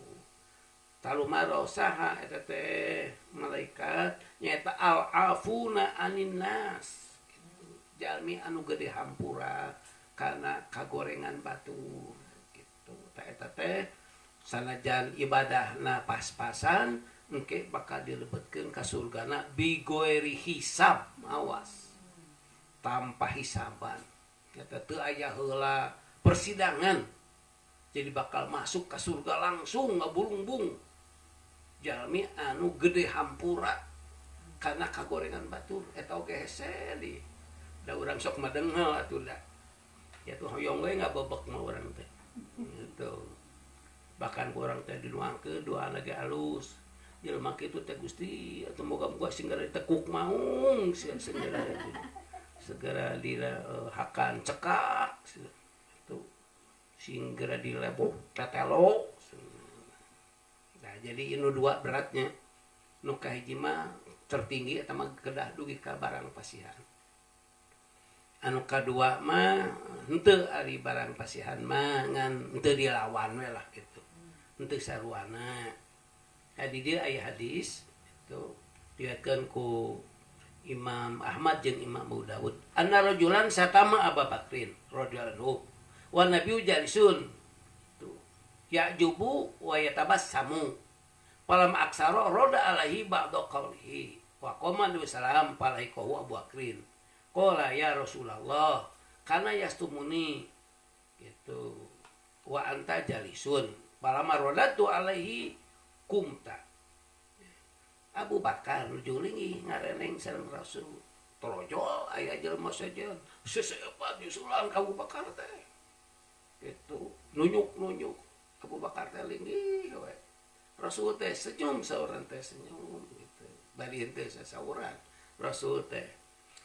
A: talumaro saha eta teh malaikat nyaeta al-afuna anin nas gitu. Jalmi anu gede hampura kana kagorengan batur gitu tah eta teh sanajan ibadahna pas-pasan engke bakal dilebetkeun ka surgana bigoeri hisab awas tanpa hisaban eta teu aya heula persidangan jadi bakal masuk ka surga langsung ngabulungbung jalmi anu gede hampura karena kagorengan batur eta oge hese di da urang sok madenghel atuh da ya tuh hoyong we ngabebek mah urang teh gitu bahkan kurang teh dinuangkeun doa lagi alus jelema kitu teh Gusti atuh moga-moga segera ditekuk maung segera dihakan cekak itu segera dilebok tetelo nah jadi inu dua beratnya nu kahiji mah tertinggi eta mah kedah dugi ka barang pasihan anu kadua mah henteu ari barang pasihan mah ngan henteu dilawan we lah gitu henteu saruana di dieu aya hadis itu diriwayatkeun ku Imam Ahmad jeung Imam Abu Dawud anna rajulan satama Abu Bakrin radhiyallahu anhu wa nabiyyu jalisun tu ya'jubu wa yatabassamu falam aksara roda alaihi ba'da qawlihi wa qama nabi sallam falaikahu Abu Bakrin qala ya Rasulullah kana yastumuni gitu wa anta jalisun falamma rodatu alaihi kumta Abu Bakar nujulingi ngareneng sareng Rasul trojol aya jelema sajeun sesepat disulang ka Abu Bakar teh gitu nunjuk Abu Bakar teh linggih we Rasul teh senyum sauran teh senyum gitu bari teh sasauran Rasul teh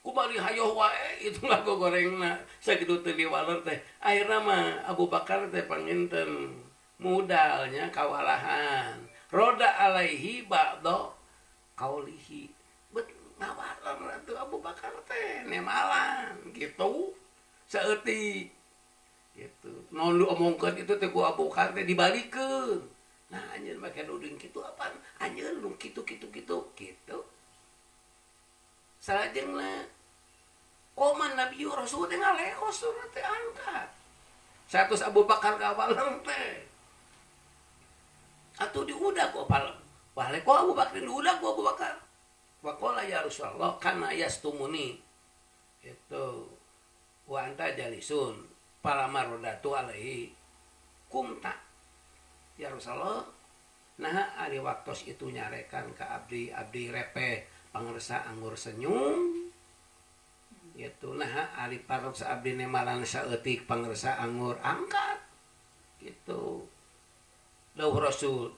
A: kumari hayoh wae itu ngago gorengna sakitu teu diwaler teh akhirna mah Abu Bakar teh panginten mudalnya kawalahan roda alaihi ba'da qaulihi bet ngawalan atuh Abu Bakar teh nemalan gitu saeutik gitu non lu omongkeun itu teh ku Abu Bakar teh dibalikeun nah anjeun make nuding kitu apaan anjeun lu kitu salajengna koman Nabi Rasul teh ngaleos teh angkat satus Abu Bakar kawalang teh atuh diudak kok palem wale kok Abu Bakar diudak kok Abu Bakar waqala ya Rasulullah kana yastumuni itu wa anta jalisun palamar rodatu alaihi kumta ya Rasulullah nah ari waktos itu nyarekan ka abdi repeh pangersa anggur senyum gitu nah ari paros abdi nemalan saeutik pangersa anggur angkat gitu dawuh Rasul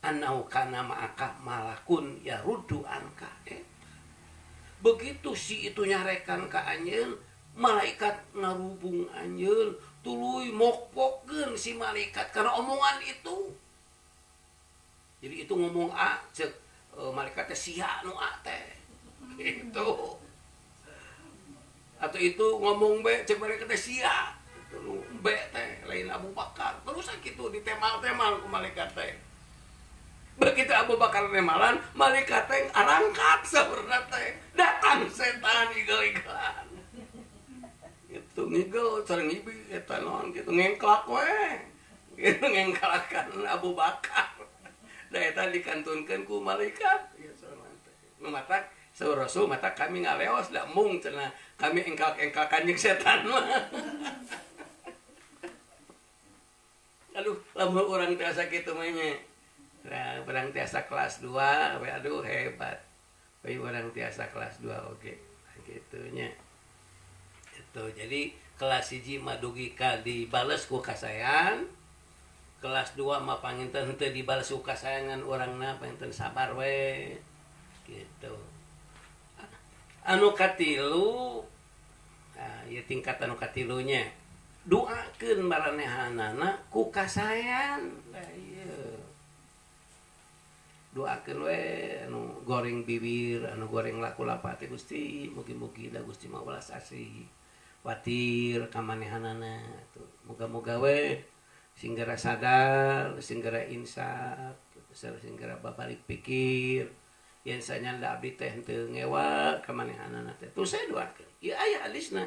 A: anau kana ma'aka malakun ya ruddu anka begitu si itu nyarekan ka anjeun malaikat ngarubung anjeun tuluy mokpokkeun si malaikat karena omongan itu jadi itu ngomong A cek malaikat teh sia nu A teh itu atau itu ngomong B cek malaikat teh sia B teh lain Abu Bakar terus gitu ditemal-temal ku malaikat teh begitu Abu Bakar nemalan malaikat teh arangkat sabenerna teh datang Setan igel-igelan. Itu ngigel sering ibi eta naon kitu ngengklak we. Kitu ngengklakan Abu Bakar. Da eta dikantunkeun ku malaikat. Ya sorangan teh. Nu matak saur Rasul mata kami ngaleos da mung cenah kami engkak-engkakan jeung setan mah. Aduh, lamun urang tiasa kitu mah nya. Nah, barang tiasa kelas 2, aduh hebat. Bayi orang tiasa kelas 2 oke. Gitunya. Itu jadi kelas 1 mah dugi ka dibales ku kasayan. Kelas 2 mah panginten teu dibales ku kasayangan urangna panginten sabar we. Gitu. Anu katilu ya tingkat anu katilunya. Doakeun maranehanana ku kasayan. Lah ieu. Doakeun we anu goreng bibir anu goreng laku lapati Gusti mugi-mugi da Gusti mawelas asih watir ka manehanana tuh muga-muga we singgara sadar singgara insaf singgara babalik pikir yen sanyanda abdi teh teu ngewa ka manehanana teh tuh saya doakeun ieu aya hadisna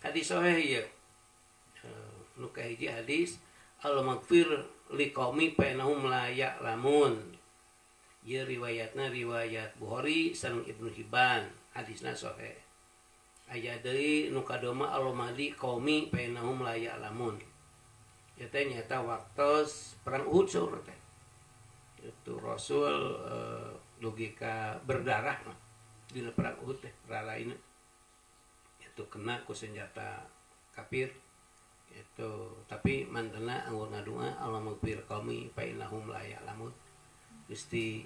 A: hadis sahih ieu nu kahiji hadis Allah magfir liqaumi fa innahum la ya'lamun. Ieu riwayatna riwayat Bukhari sareng Ibnu Hibban, hadisna sahih. Aya deui nu kadua Allah mali qaumi fa innahum la ya'lamun. Ieu teh nyata waktos perang Uhud saur teh. Itu Rasul logika berdarah dina perang Uhud teh ralaina. Itu kena ku senjata kafir. Itu tapi mantena anggur ngadua Allah magfir qaumi fa innahum la ya'lamun. Gusti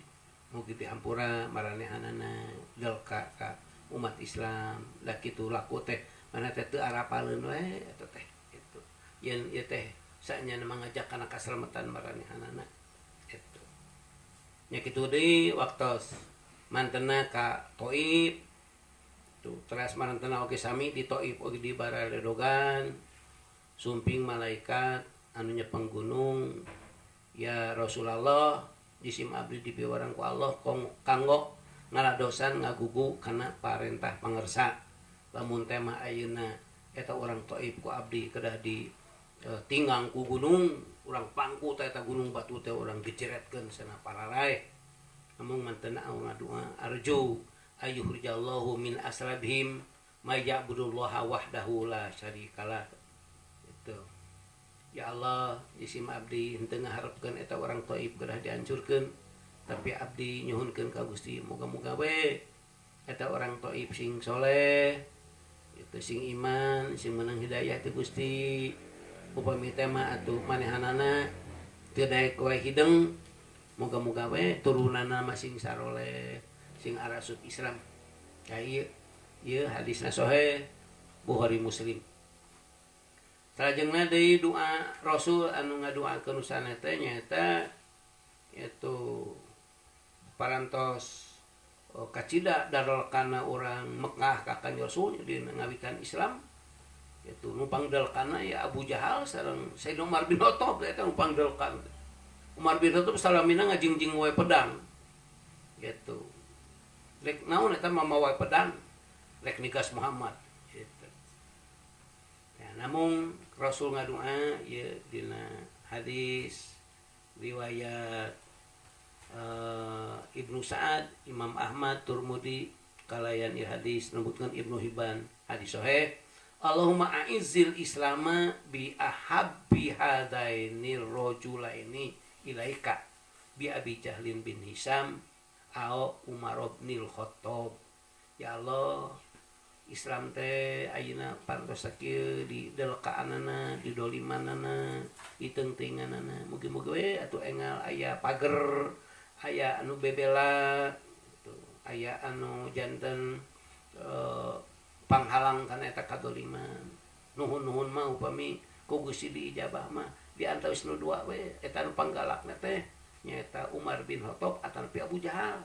A: mugi dihampura maranehanana delka ka umat Islam da kitu laku teh mana teh teu arapaleun we eta teh kitu yen ieu teh sanya mangajak kana kaslametan maranehanana kitu nya kitu deui waktos mantena ka Thaif tuh teras mantena oge sami di Thaif oge di baraledogan sumping malaikat anu nyepeng gunung ya Rasulullah jisim abdi dipiwarang ku Allah kanggo ngaladosan ngagugu kana parentah pangersa lamun teh mah ayeuna eta urang Thaif ku abdi kedah di tinggang ku gunung urang pangku teh eta gunung batu teh urang geceretkeun sana paralay namun mantena ngadua arju ayyuhrijallahu min aslabihim may ya'budullaha wahdahu la syarikalah itu. Ya Allah, jisim abdi henteu ngaharepkeun eta urang Thaif geurah dihancurkeun, tapi abdi nyuhunkeun ka Gusti muga-muga we eta urang Thaif sing soleh, itu sing iman, sing meunang hidayah ti Gusti. Upami teh mah atuh manehanana teu daek we hideung, muga-muga we turunanna mah sing saroleh, sing arasut Islam. Ka ieu hadisna sahih Bukhari Muslim. Salajengna deui doa Rasul anu ngadoakeun usana teh nyaeta itu parantos kacida darol kana urang Mekah ka Kanjeng Rasul di ngawitan Islam itu numpang dalkana ya Abu Jahal sareng Sayyidina Umar bin Khattab eta numpang dalkan. Umar bin Khattab salamina ngajingjing wae pedang gitu. Rek naon eta mamawa pedang rek nigas Muhammad gitu. Namun Rasul ngadoa ya dina hadis riwayat Ibnu Sa'ad, Imam Ahmad, Turmudi kalayan ieu hadis nembutkeun Ibnu Hibban hadis sahih. Allahumma a'izzil islama bi ahabbi hadainir rajulaini ilaika bi Abi Jahlin bin Hisam au Umar bin Khattab. Ya Allah, Islam teh ayeuna pantos sakieu di delkaanana, di dolimanana, di tengtinganana. Mugi-mugi we atuh engal aya pager, aya anu bebela, aya anu janten panghalang kana eta kadoliman. Nuhun-nuhun mah upami ku Gusti diijabah mah di antawis nu dua we eta nu panggalakna teh nyaeta Umar bin Khattab ataupun Abu Jahal.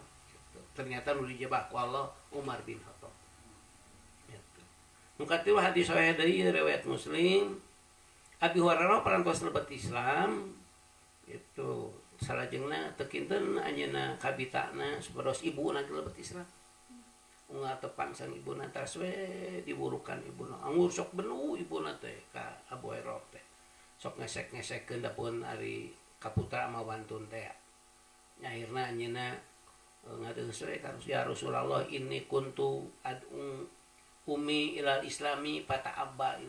A: Ternyata nu dijabah ku Allah Umar bin Khattab. Mukati hadis sahih dari riwayat Muslim Abi Hurairah parantos lebat Islam itu salajengna teu kinten anjeunna kabitana supados ibuna lebat Islam ngatepan sang ibuna tas we diburukan ibuna anggur sok benu ibuna teh ka Abu Hurairah teh sok ngesek-ngesekkeun da pun ari kaputra mawantun teh nyairna anjeunna ngadeus we ka ya Rasulullah inni kuntu ad'u ummi ilal islami fata'abba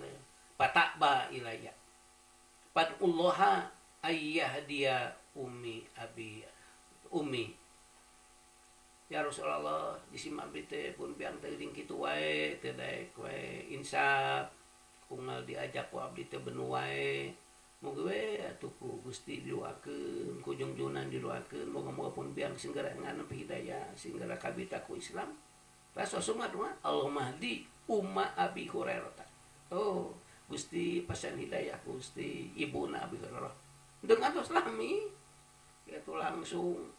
A: ilayya fad'ullaha ayyahdiya ummi ya Rasulullah disimak bete pun biang teuing kitu wae teu daek wae insaf unggal diajak ku abdi teh benu wae mugi we atuh ku Gusti didoakeun ku junjunan didoakeun moga-moga pun biang singgara nganeupi hidayah singgara kabita ku Islam rasul sumat mah Allahumma hdi umma Abi Hurairah oh Gusti pasan hidayah Gusti ibuna Abi Hurairah dengan islami itu langsung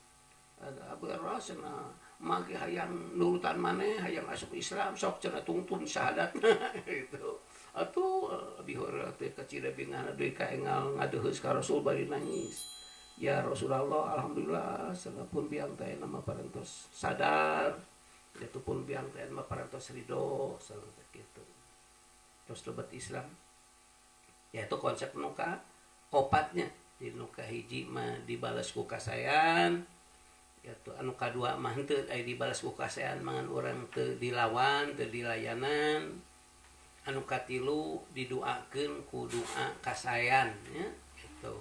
A: Abu Hurairah cenah mage hayang nurutan maneh hayang asup Islam sok cenah tungtun syahadatna gitu atuh Abi Hurairah teh kacida bingana deui ka engal ngadeuheus ka Rasul bari nangis ya Rasulullah alhamdulillah sagapun biang teh nama parantos sadar itu pun biang teh nama parantos ridho salah kitu terus lebat Islam ya itu konsep nuka opatnya di nuka hiji mah dibalas ku kasayan yaitu anu kadua mah henteu aya dibalas ku kasayan mangan urang teu dilawan teu dilayanan anu katilu didoakeun ku doa kasayan nya gitu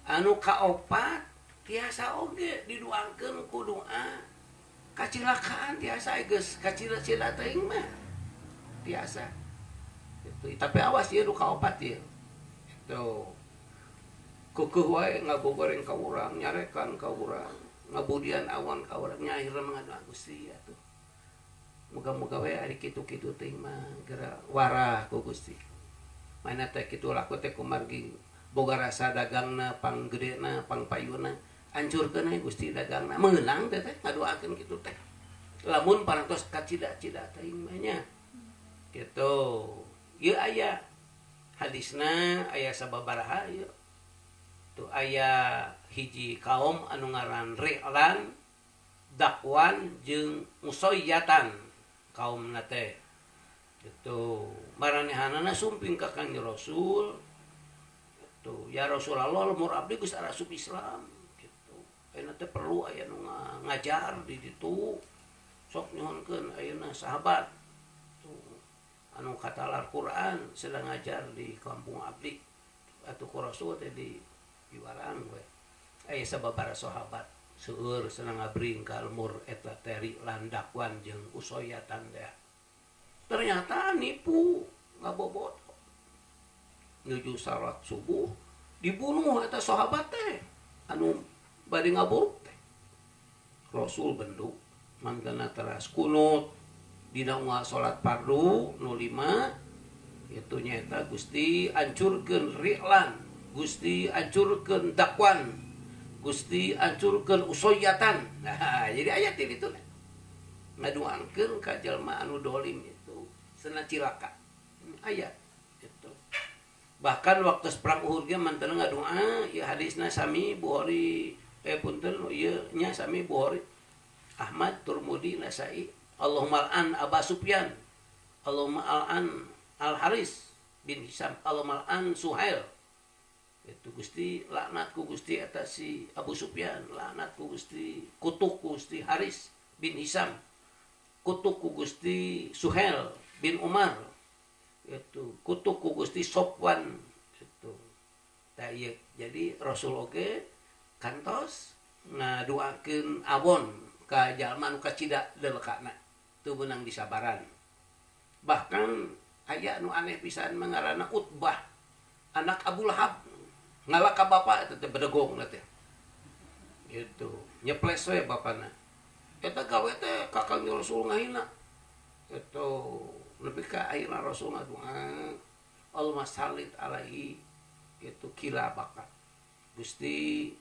A: anu kaopat tiasa oge didoakeun ku doa kacilakaan tiasa geus kacila-cila teuing mah tiasa gitu tapi awas ieu nu kaopat ieu gitu keukeun wae ngabogoreng ka urang nyarekan ka urang ngabudian awan ka urang nyairna mangadu Gusti atuh muga-muga we ari kitu-kitu teh mah geura warah ku Gusti mana teh kitu laku teh kumargi boga rasa dagangna panggedena pangpayuna hancurkeun we Gusti dagangna meunang teh ngadoakeun kitu teh lamun parantos kacida-cida teh mah nya kitu ieu aya hadisna aya sababaraha ieu tuh aya hiji kaum anu ngaran Ri'lan Dakwan jeung Musayyatan kaum nate itu maranehanana sumping ka Kangjeng Rasul itu ya Rasulullah lamun abdi geus arasup Islam gitu ayeuna teh perlu aya nu ngajar di ditu sok nyuhunkeun ayeuna sahabat tuh anu katalar Quran sedang ngajar di kampung abdi atuh ku Rasul teh di warang we aya sababaraha sahabat seueur senang ngabring ka lemur eta teri landakwan jeung usoyatan teh ternyata nipu ngabobot nuju salat subuh dibunuh eta sahabat teh anu bade ngaburuk teh Rasul benduk mangkana teras kunut dina unggal salat fardu nu 5 itu nyaeta Gusti ancurkeun Ri'lan Gusti ancurkeun Dakwan Gusti ancurkeun usoyatan nah jadi ayat itu ngaduangkeun ka jelema anu dolim itu cenah cilaka ayat itu bahkan waktu perang Uhud ge manten ngadoa ieu hadisna sami Bukhari punten ieu nya sami Bukhari Ahmad Turmudi Nasai Allahumma al'an Aba Sufyan Allahumma al'an Al Haris bin Hisam Allahumma al'an Suhail itu Gusti laknat ku Gusti atas si Abu Sufyan laknat ku Gusti kutuk ku Gusti Haris bin Hisam kutuk ku Gusti Suhail bin Umar itu kutuk ku Gusti Sofwan itu tah ieu jadi Rasul oge kantos ngaduakeun awon ka jalma nu kacida delekana teu beunang disabaran bahkan aya nu aneh pisan mengarana Utbah anak Abu Lahab ngalak ka bapa eta teh bedegong teh gitu nyeples we bapana eta gawe teh ka Kangjeng Rasul ngahina itu lebih ka ayeuna Rasul ngadoa Allahumma sallit alaihi itu kila bakat Gusti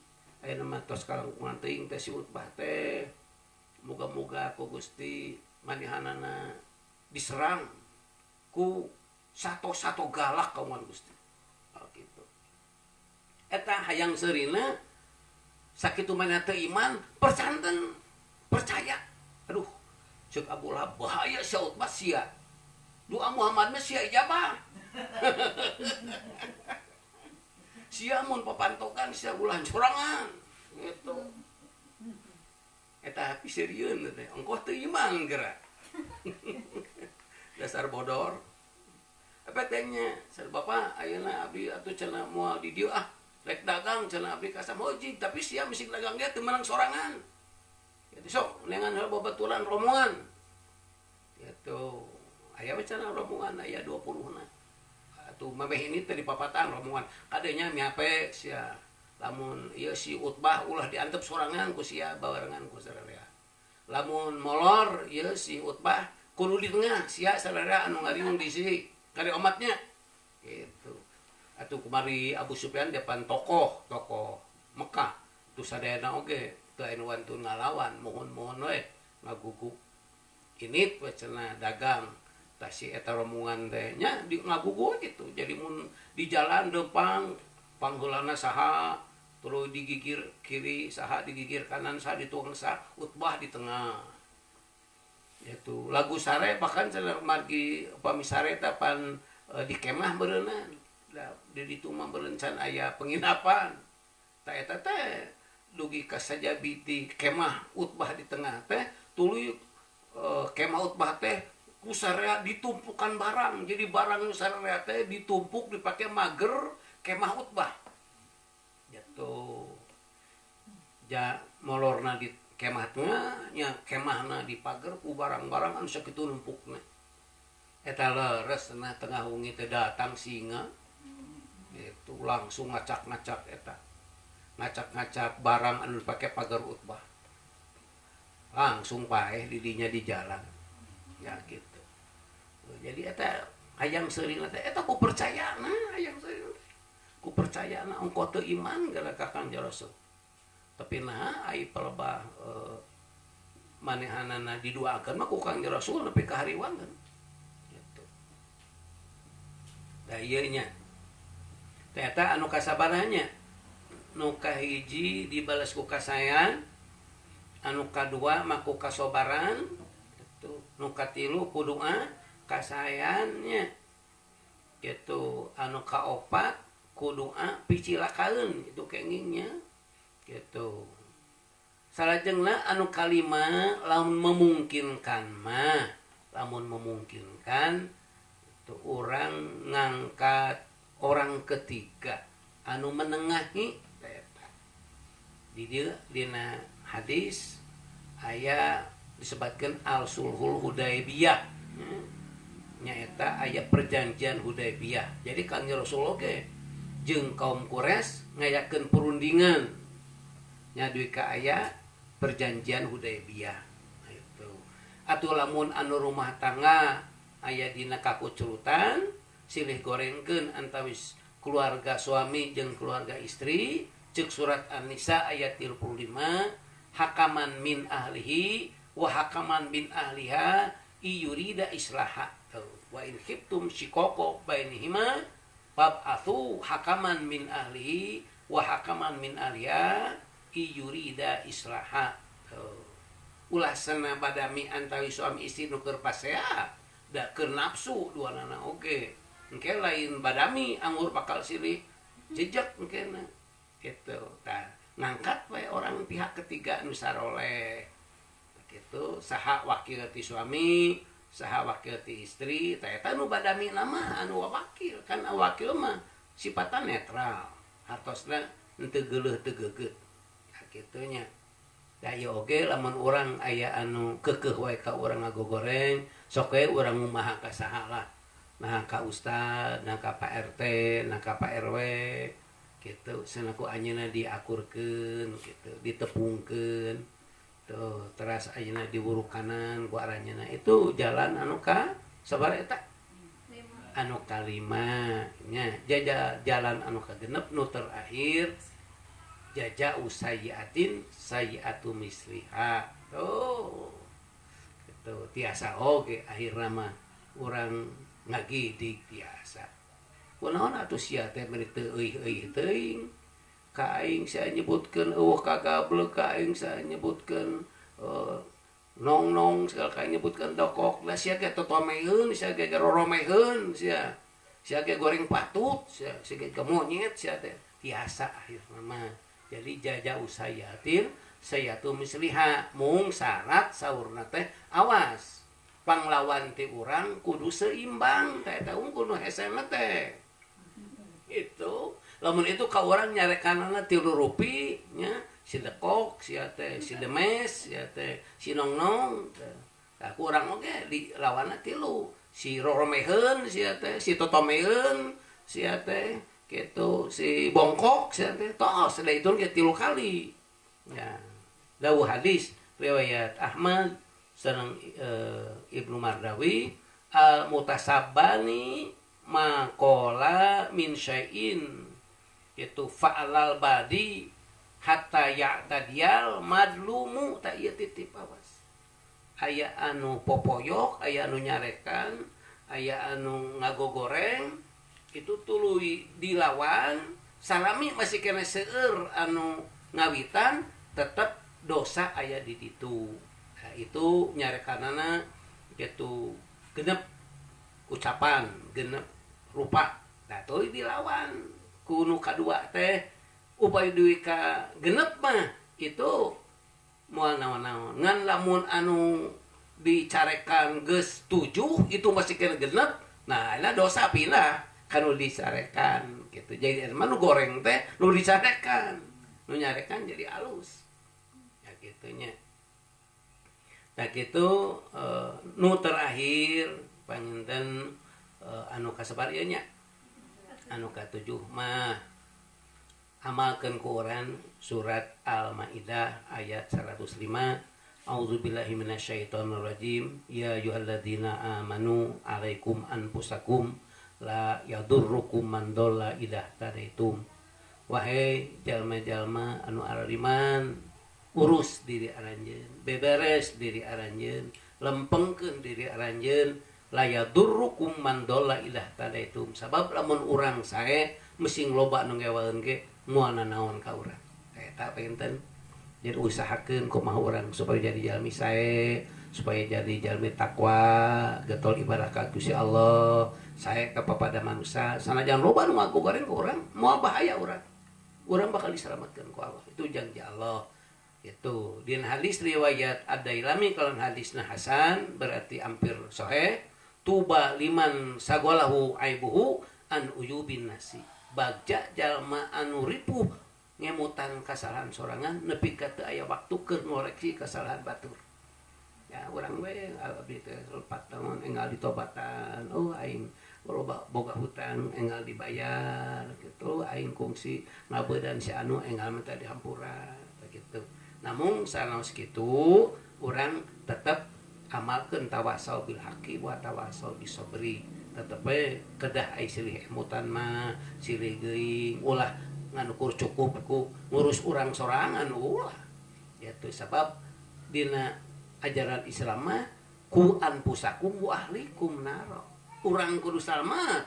A: ayeuna mah tos kalangkungan teuing teh si Utbah teh muga-muga ku Gusti manihanana diserang ku sato-sato galak kawan Gusti gitu eta hayang seurina sakitu maneh teu iman percanten percaya aduh Cek Abu Lahab bahaya sia Utbah sia. Doa Muhammad mah sia ijabah. Sia mun papantokan sia ulah sorangan gitu. Eta pisirieun teh engkoh teu iman geura. Dasar bodor. Apa tehnya? Sar Bapak ayeuna abdi atuh cenah moal di dieu rek dagang cenah abdi ka Samoji tapi sia misi dagang dia teu menang sorangan. Gitu sok nengan babaturan rombongan. Gitu. Aya cenah rombongan aya 20 na. Atuh mabeh ini teh di papatan rombongan. Kadenya miape sia lamun ieu si Utbah ulah diantep sorangan ku sia babarengan ku sararea. Lamun molor ieu si Utbah kudu di tengah sia sararea anu ngariung di sisi kari omatnya. Gitu. Atuh kumari Abu Sufyan depan tokoh Mekah. Tu sadayana oge teu anu wantun ngalawan mohon-mohon we ngaguguk. Ini cenah dagang tah si eta rombongan teh nya di ngagugu gitu. Jadi mun di jalan depan pangheulana saha terus digigir kiri saha digigir kanan saha dituang saha Utbah di tengah. Itu lagu sare bahkan cenah margi upami sare teh pan di kemah beureunan. Da di ditu mah berencan aya penginapan. Tah eta teh dugi ka sajabi di kemah Utbah di tengah teh tuluy kemah Utbah teh ku sarea ditumpukan barang. Jadi barang sarea teh ditumpuk dipake mager kemah Utbah. Gitu. Ja molorna di kemah tengah nya kemahna dipager ku barang-barang anu sakitu numpukna. Eta leres cenah tengah wengi teh datang singa. Itu langsung ngacak-ngacak eta. Ngacak-ngacak barang anu dipake pager Utbah. Langsung paeh di dinya di jalan. Ya gitu. Jadi eta hayang seuring teh eta ku percayana hayang seuring teh. Ku percayana engko teu iman gara ka Kangjeng Rasul. Tapi nah ai pelebah manehanana diduakeun mah ku Kangjeng Rasul nepi ka hariwangeun. Gitu. Da ieu nya. Eta anu kasabarannya nu kahiji dibalas ku kasayan, anu kadua mah ku kasobaran, gitu. Nu katilu ku doa kasayannya. Gitu. Anu kaopat ku doa picilakaeun itu kengingnya. Gitu. Salajengna anu kalima lamun memungkinkan itu orang ngangkat orang ketiga anu menengahi di dieu dina hadis aya disebutkeun al-sulhul Hudaybiyah nyaeta aya perjanjian Hudaybiyah. Jadi Kangjeng Rasul oge jeung kaum Quraisy ngayakeun perundingan nya duwi ka aya perjanjian Hudaybiyah. Nah, itu atuh lamun anu rumah tangga aya dina kakucurutan silih gorengkeun antawis keluarga suami jeung keluarga istri. Cek surat An-Nisa ayat 35 hakaman min ahlihi wa hakaman min ahliha iyurida islaha wa in khiftum shiqaqa bainihima fab'athu hakaman min ahlihi wa hakaman min ahliha iyurida islaha. Ulah sana badami antawi suami istri nu keur pasea da keur nafsu duanana oge. Engke lain badami anggur bakal silih jejak engkena. Gitu. Tah ngangkat we orang pihak ketiga nu saroleh. Gitu, saha wakil ti suami, saha wakil ti istri, tah eta nu badami nama anu wakil. Kan wakil mah sifatan netral. Hartosna henteu geuleuh teu geugeut. Ya kitu nya. Da ieu oge lamun urang aya anu keukeuh wae ka urang ngagogoreng, sok we urang ngumaha ka saha lah. Nah ka ustad, nah ka Pak RT, nah ka Pak RW. Gitu sanaku ayeuna diakurkeun gitu ditepungkeun tuh teras ayeuna diwuruk kanan ku aranjeuna itu jalan anu ka sabar eta anu kalima nya jaja jalan anu kagenep nu terakhir jaja usayiatin sayiatu misliha tuh gitu tiasa oge akhirna mah urang ngagidik tiasa kunaon atuh sia teh bari teu euy teuing ka aing saya nyebutkeun eueuh kagablek ka aing saya nyebutkeun nong segala kaya nyebutkan dokok lah sia ge totomeun sia ge roromeun sia ge goreng patut sia ge monyet sia teh tiasa akhirna mah jadi jaja usayatin sayatu misliha mung syarat saurna teh awas panglawan ti urang kudu seimbang teh eta kudu hesena teh itu lamun itu ka urang nyarekanana 3 rupi nya si dekok sia teh si demes sia teh si nongnong tah urang oge di lawanna 3 si roromeheun sia teh si totomeheun sia teh kitu si bongkok sia teh tos da itu ge 3 kali ya dawuh hadis riwayat Ahmad sareng Ibnu Mardawi al mutasabbani maqala min syai'in itu fa'alal badi hatta ya'tadiyal madlumu tak ieu titip awas aya anu popoyok aya anu nyarekan aya anu ngagogoreng itu tuluy dilawan salami masih kena seueur anu ngawitan tetep dosa aya di ditu nah, itu nyarekanana gitu genep ucapan genep rupa nah tuluy dilawan kuno kadua teh upaya duwi ka genep mah itu moal naon-naon ngan lamun anu dicarekan geus 7 itu masih kena genep nah ini dosa pindah kanu dicarekan gitu jadi mah nu goreng teh nu dicarekan nu nyarekan jadi alus ya gitunya nah gitu nu terakhir panginten anu kasabar ieu nya anu ka-7 mah amalkeun ku urang surat Al-Maidah ayat 105 A'udzubillahi minasyaitonir rajim ya ayyuhalladzina amanu alaikum anfusakum la yadurrukum man dhalla idza tadaitum wahai jalma-jalma anu arariman urus diri aranjeun beberes diri aranjeun lempengkeun diri aranjeun la yadurrukum man dhalla idza tadaitum sabab lamun urang sae mesti loba nu ngewaeun ge moal nanaon ka urang eta penten jadi usahakeun kumaha urang supaya jadi jalmi sae supaya jadi jalmi takwa getol ibadah ka Gusti Allah sae ka papada manusia sanajan loba nu ngagogoreng ka urang moal bahaya urang bakal diselamatkeun ku Allah itu janji Allah itu dina hadis riwayat Ad-Dailami kalau hadisna hasan berarti hampir sahih tuba liman sagolahu aibuhu an uyubin nasi bagja jalma anu ripuh ngemutan kesalahan sorangan nepi ka teu aya waktu keur ngoreksi kesalahan batur ya urang we abdi teh 4 tahun enggal ditobatan oh aing loba boga hutang enggal dibayar gitu aing kungsi ngabedan si anu enggal minta dihampura begitu namun sanaos kitu urang tetep amalkeun tawassul bil haqqi wa tawassul bis sabri tetep kedah ai silih emutan mah silih geuing ulah nganukur cukup ku ngurus urang sorangan ulah yaitu sebab dina ajaran Islam mah ku anfusakum wa ahlikum nar urang kudu selamat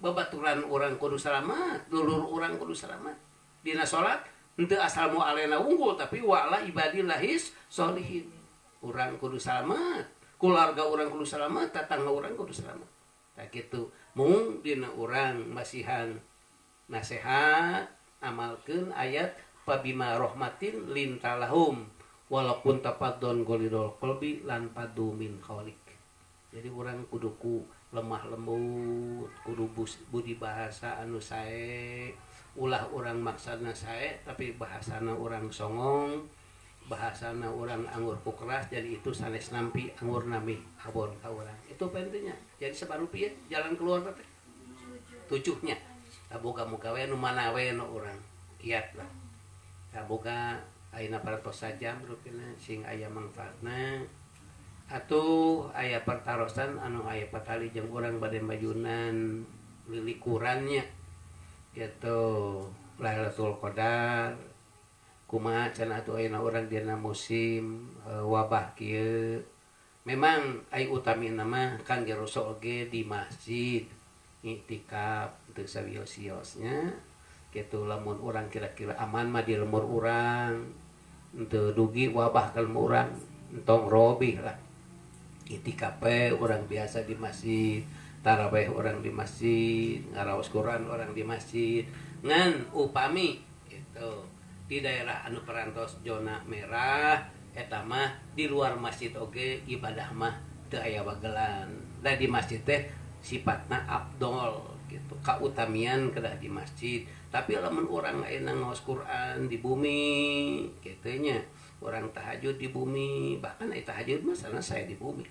A: babaturan urang kudu selamat dulur urang kudu selamat dina salat henteu asal mu alena unggul tapi wa'ala ibadillahis sholihin urang kudu selamat keluarga urang kudu selamat tetangga urang kudu selamat tak gitu mung dina urang masihan nasihat amalkeun ayat pabima rahmatin lintalahum walaupun tapaddon golidol qalbi lan padu min khalik jadi urang kuduku lemah lembut kudu budi bahasa anu sae ulah urang maksana sae tapi bahasana urang songong bahasana urang anggur ku keras jadi itu sanes nampi anggur nami abon ka urang itu pentingnya jadi sabarupi jalan keluar teh 7-nya boga-moga we nu mana we nu urang kiat lah boga ayeuna paratos sajam rupina sing aya mangfaatna atuh aya pertarosan anu aya patali jeung urang bade majunan lilikurannya gitu Lailatul Qadar kumaha can atuh ayeuna urang dina musim wabah kieu memang ai utamina mah kangge rusul oge di masjid iktikaf teu sawios-wiosnya kitu lamun urang kira-kira aman mah di lemur urang teu dugi wabah ka lemur urang entong robih lah itikaf orang biasa di masjid, taraweh orang di masjid, ngaraos Quran orang di masjid. Ngan upami itu di daerah anu perantos zona merah eta mah di luar masjid oge ibadah mah teu aya wagelan. Da di masjid teh sifatna abdol gitu, kautamian kedah di masjid. Tapi lamun orang ayeuna ngaos Quran di bumi kitu nya, orang tahajud di bumi, bahkan aya tahajud mah saya di bumi.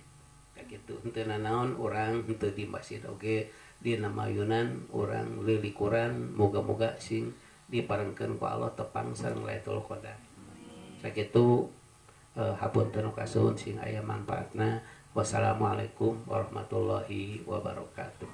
A: Kayak gitu, henteu nanaon orang henteu di masjid oge dina mayunan orang lilikuran moga-moga sing diparengkeun ku Allah tepang sareng Lailatul Qadar. Sakitu hapunten kasuhun sing aya manfaatna. Wassalamualaikum warahmatullahi wabarakatuh.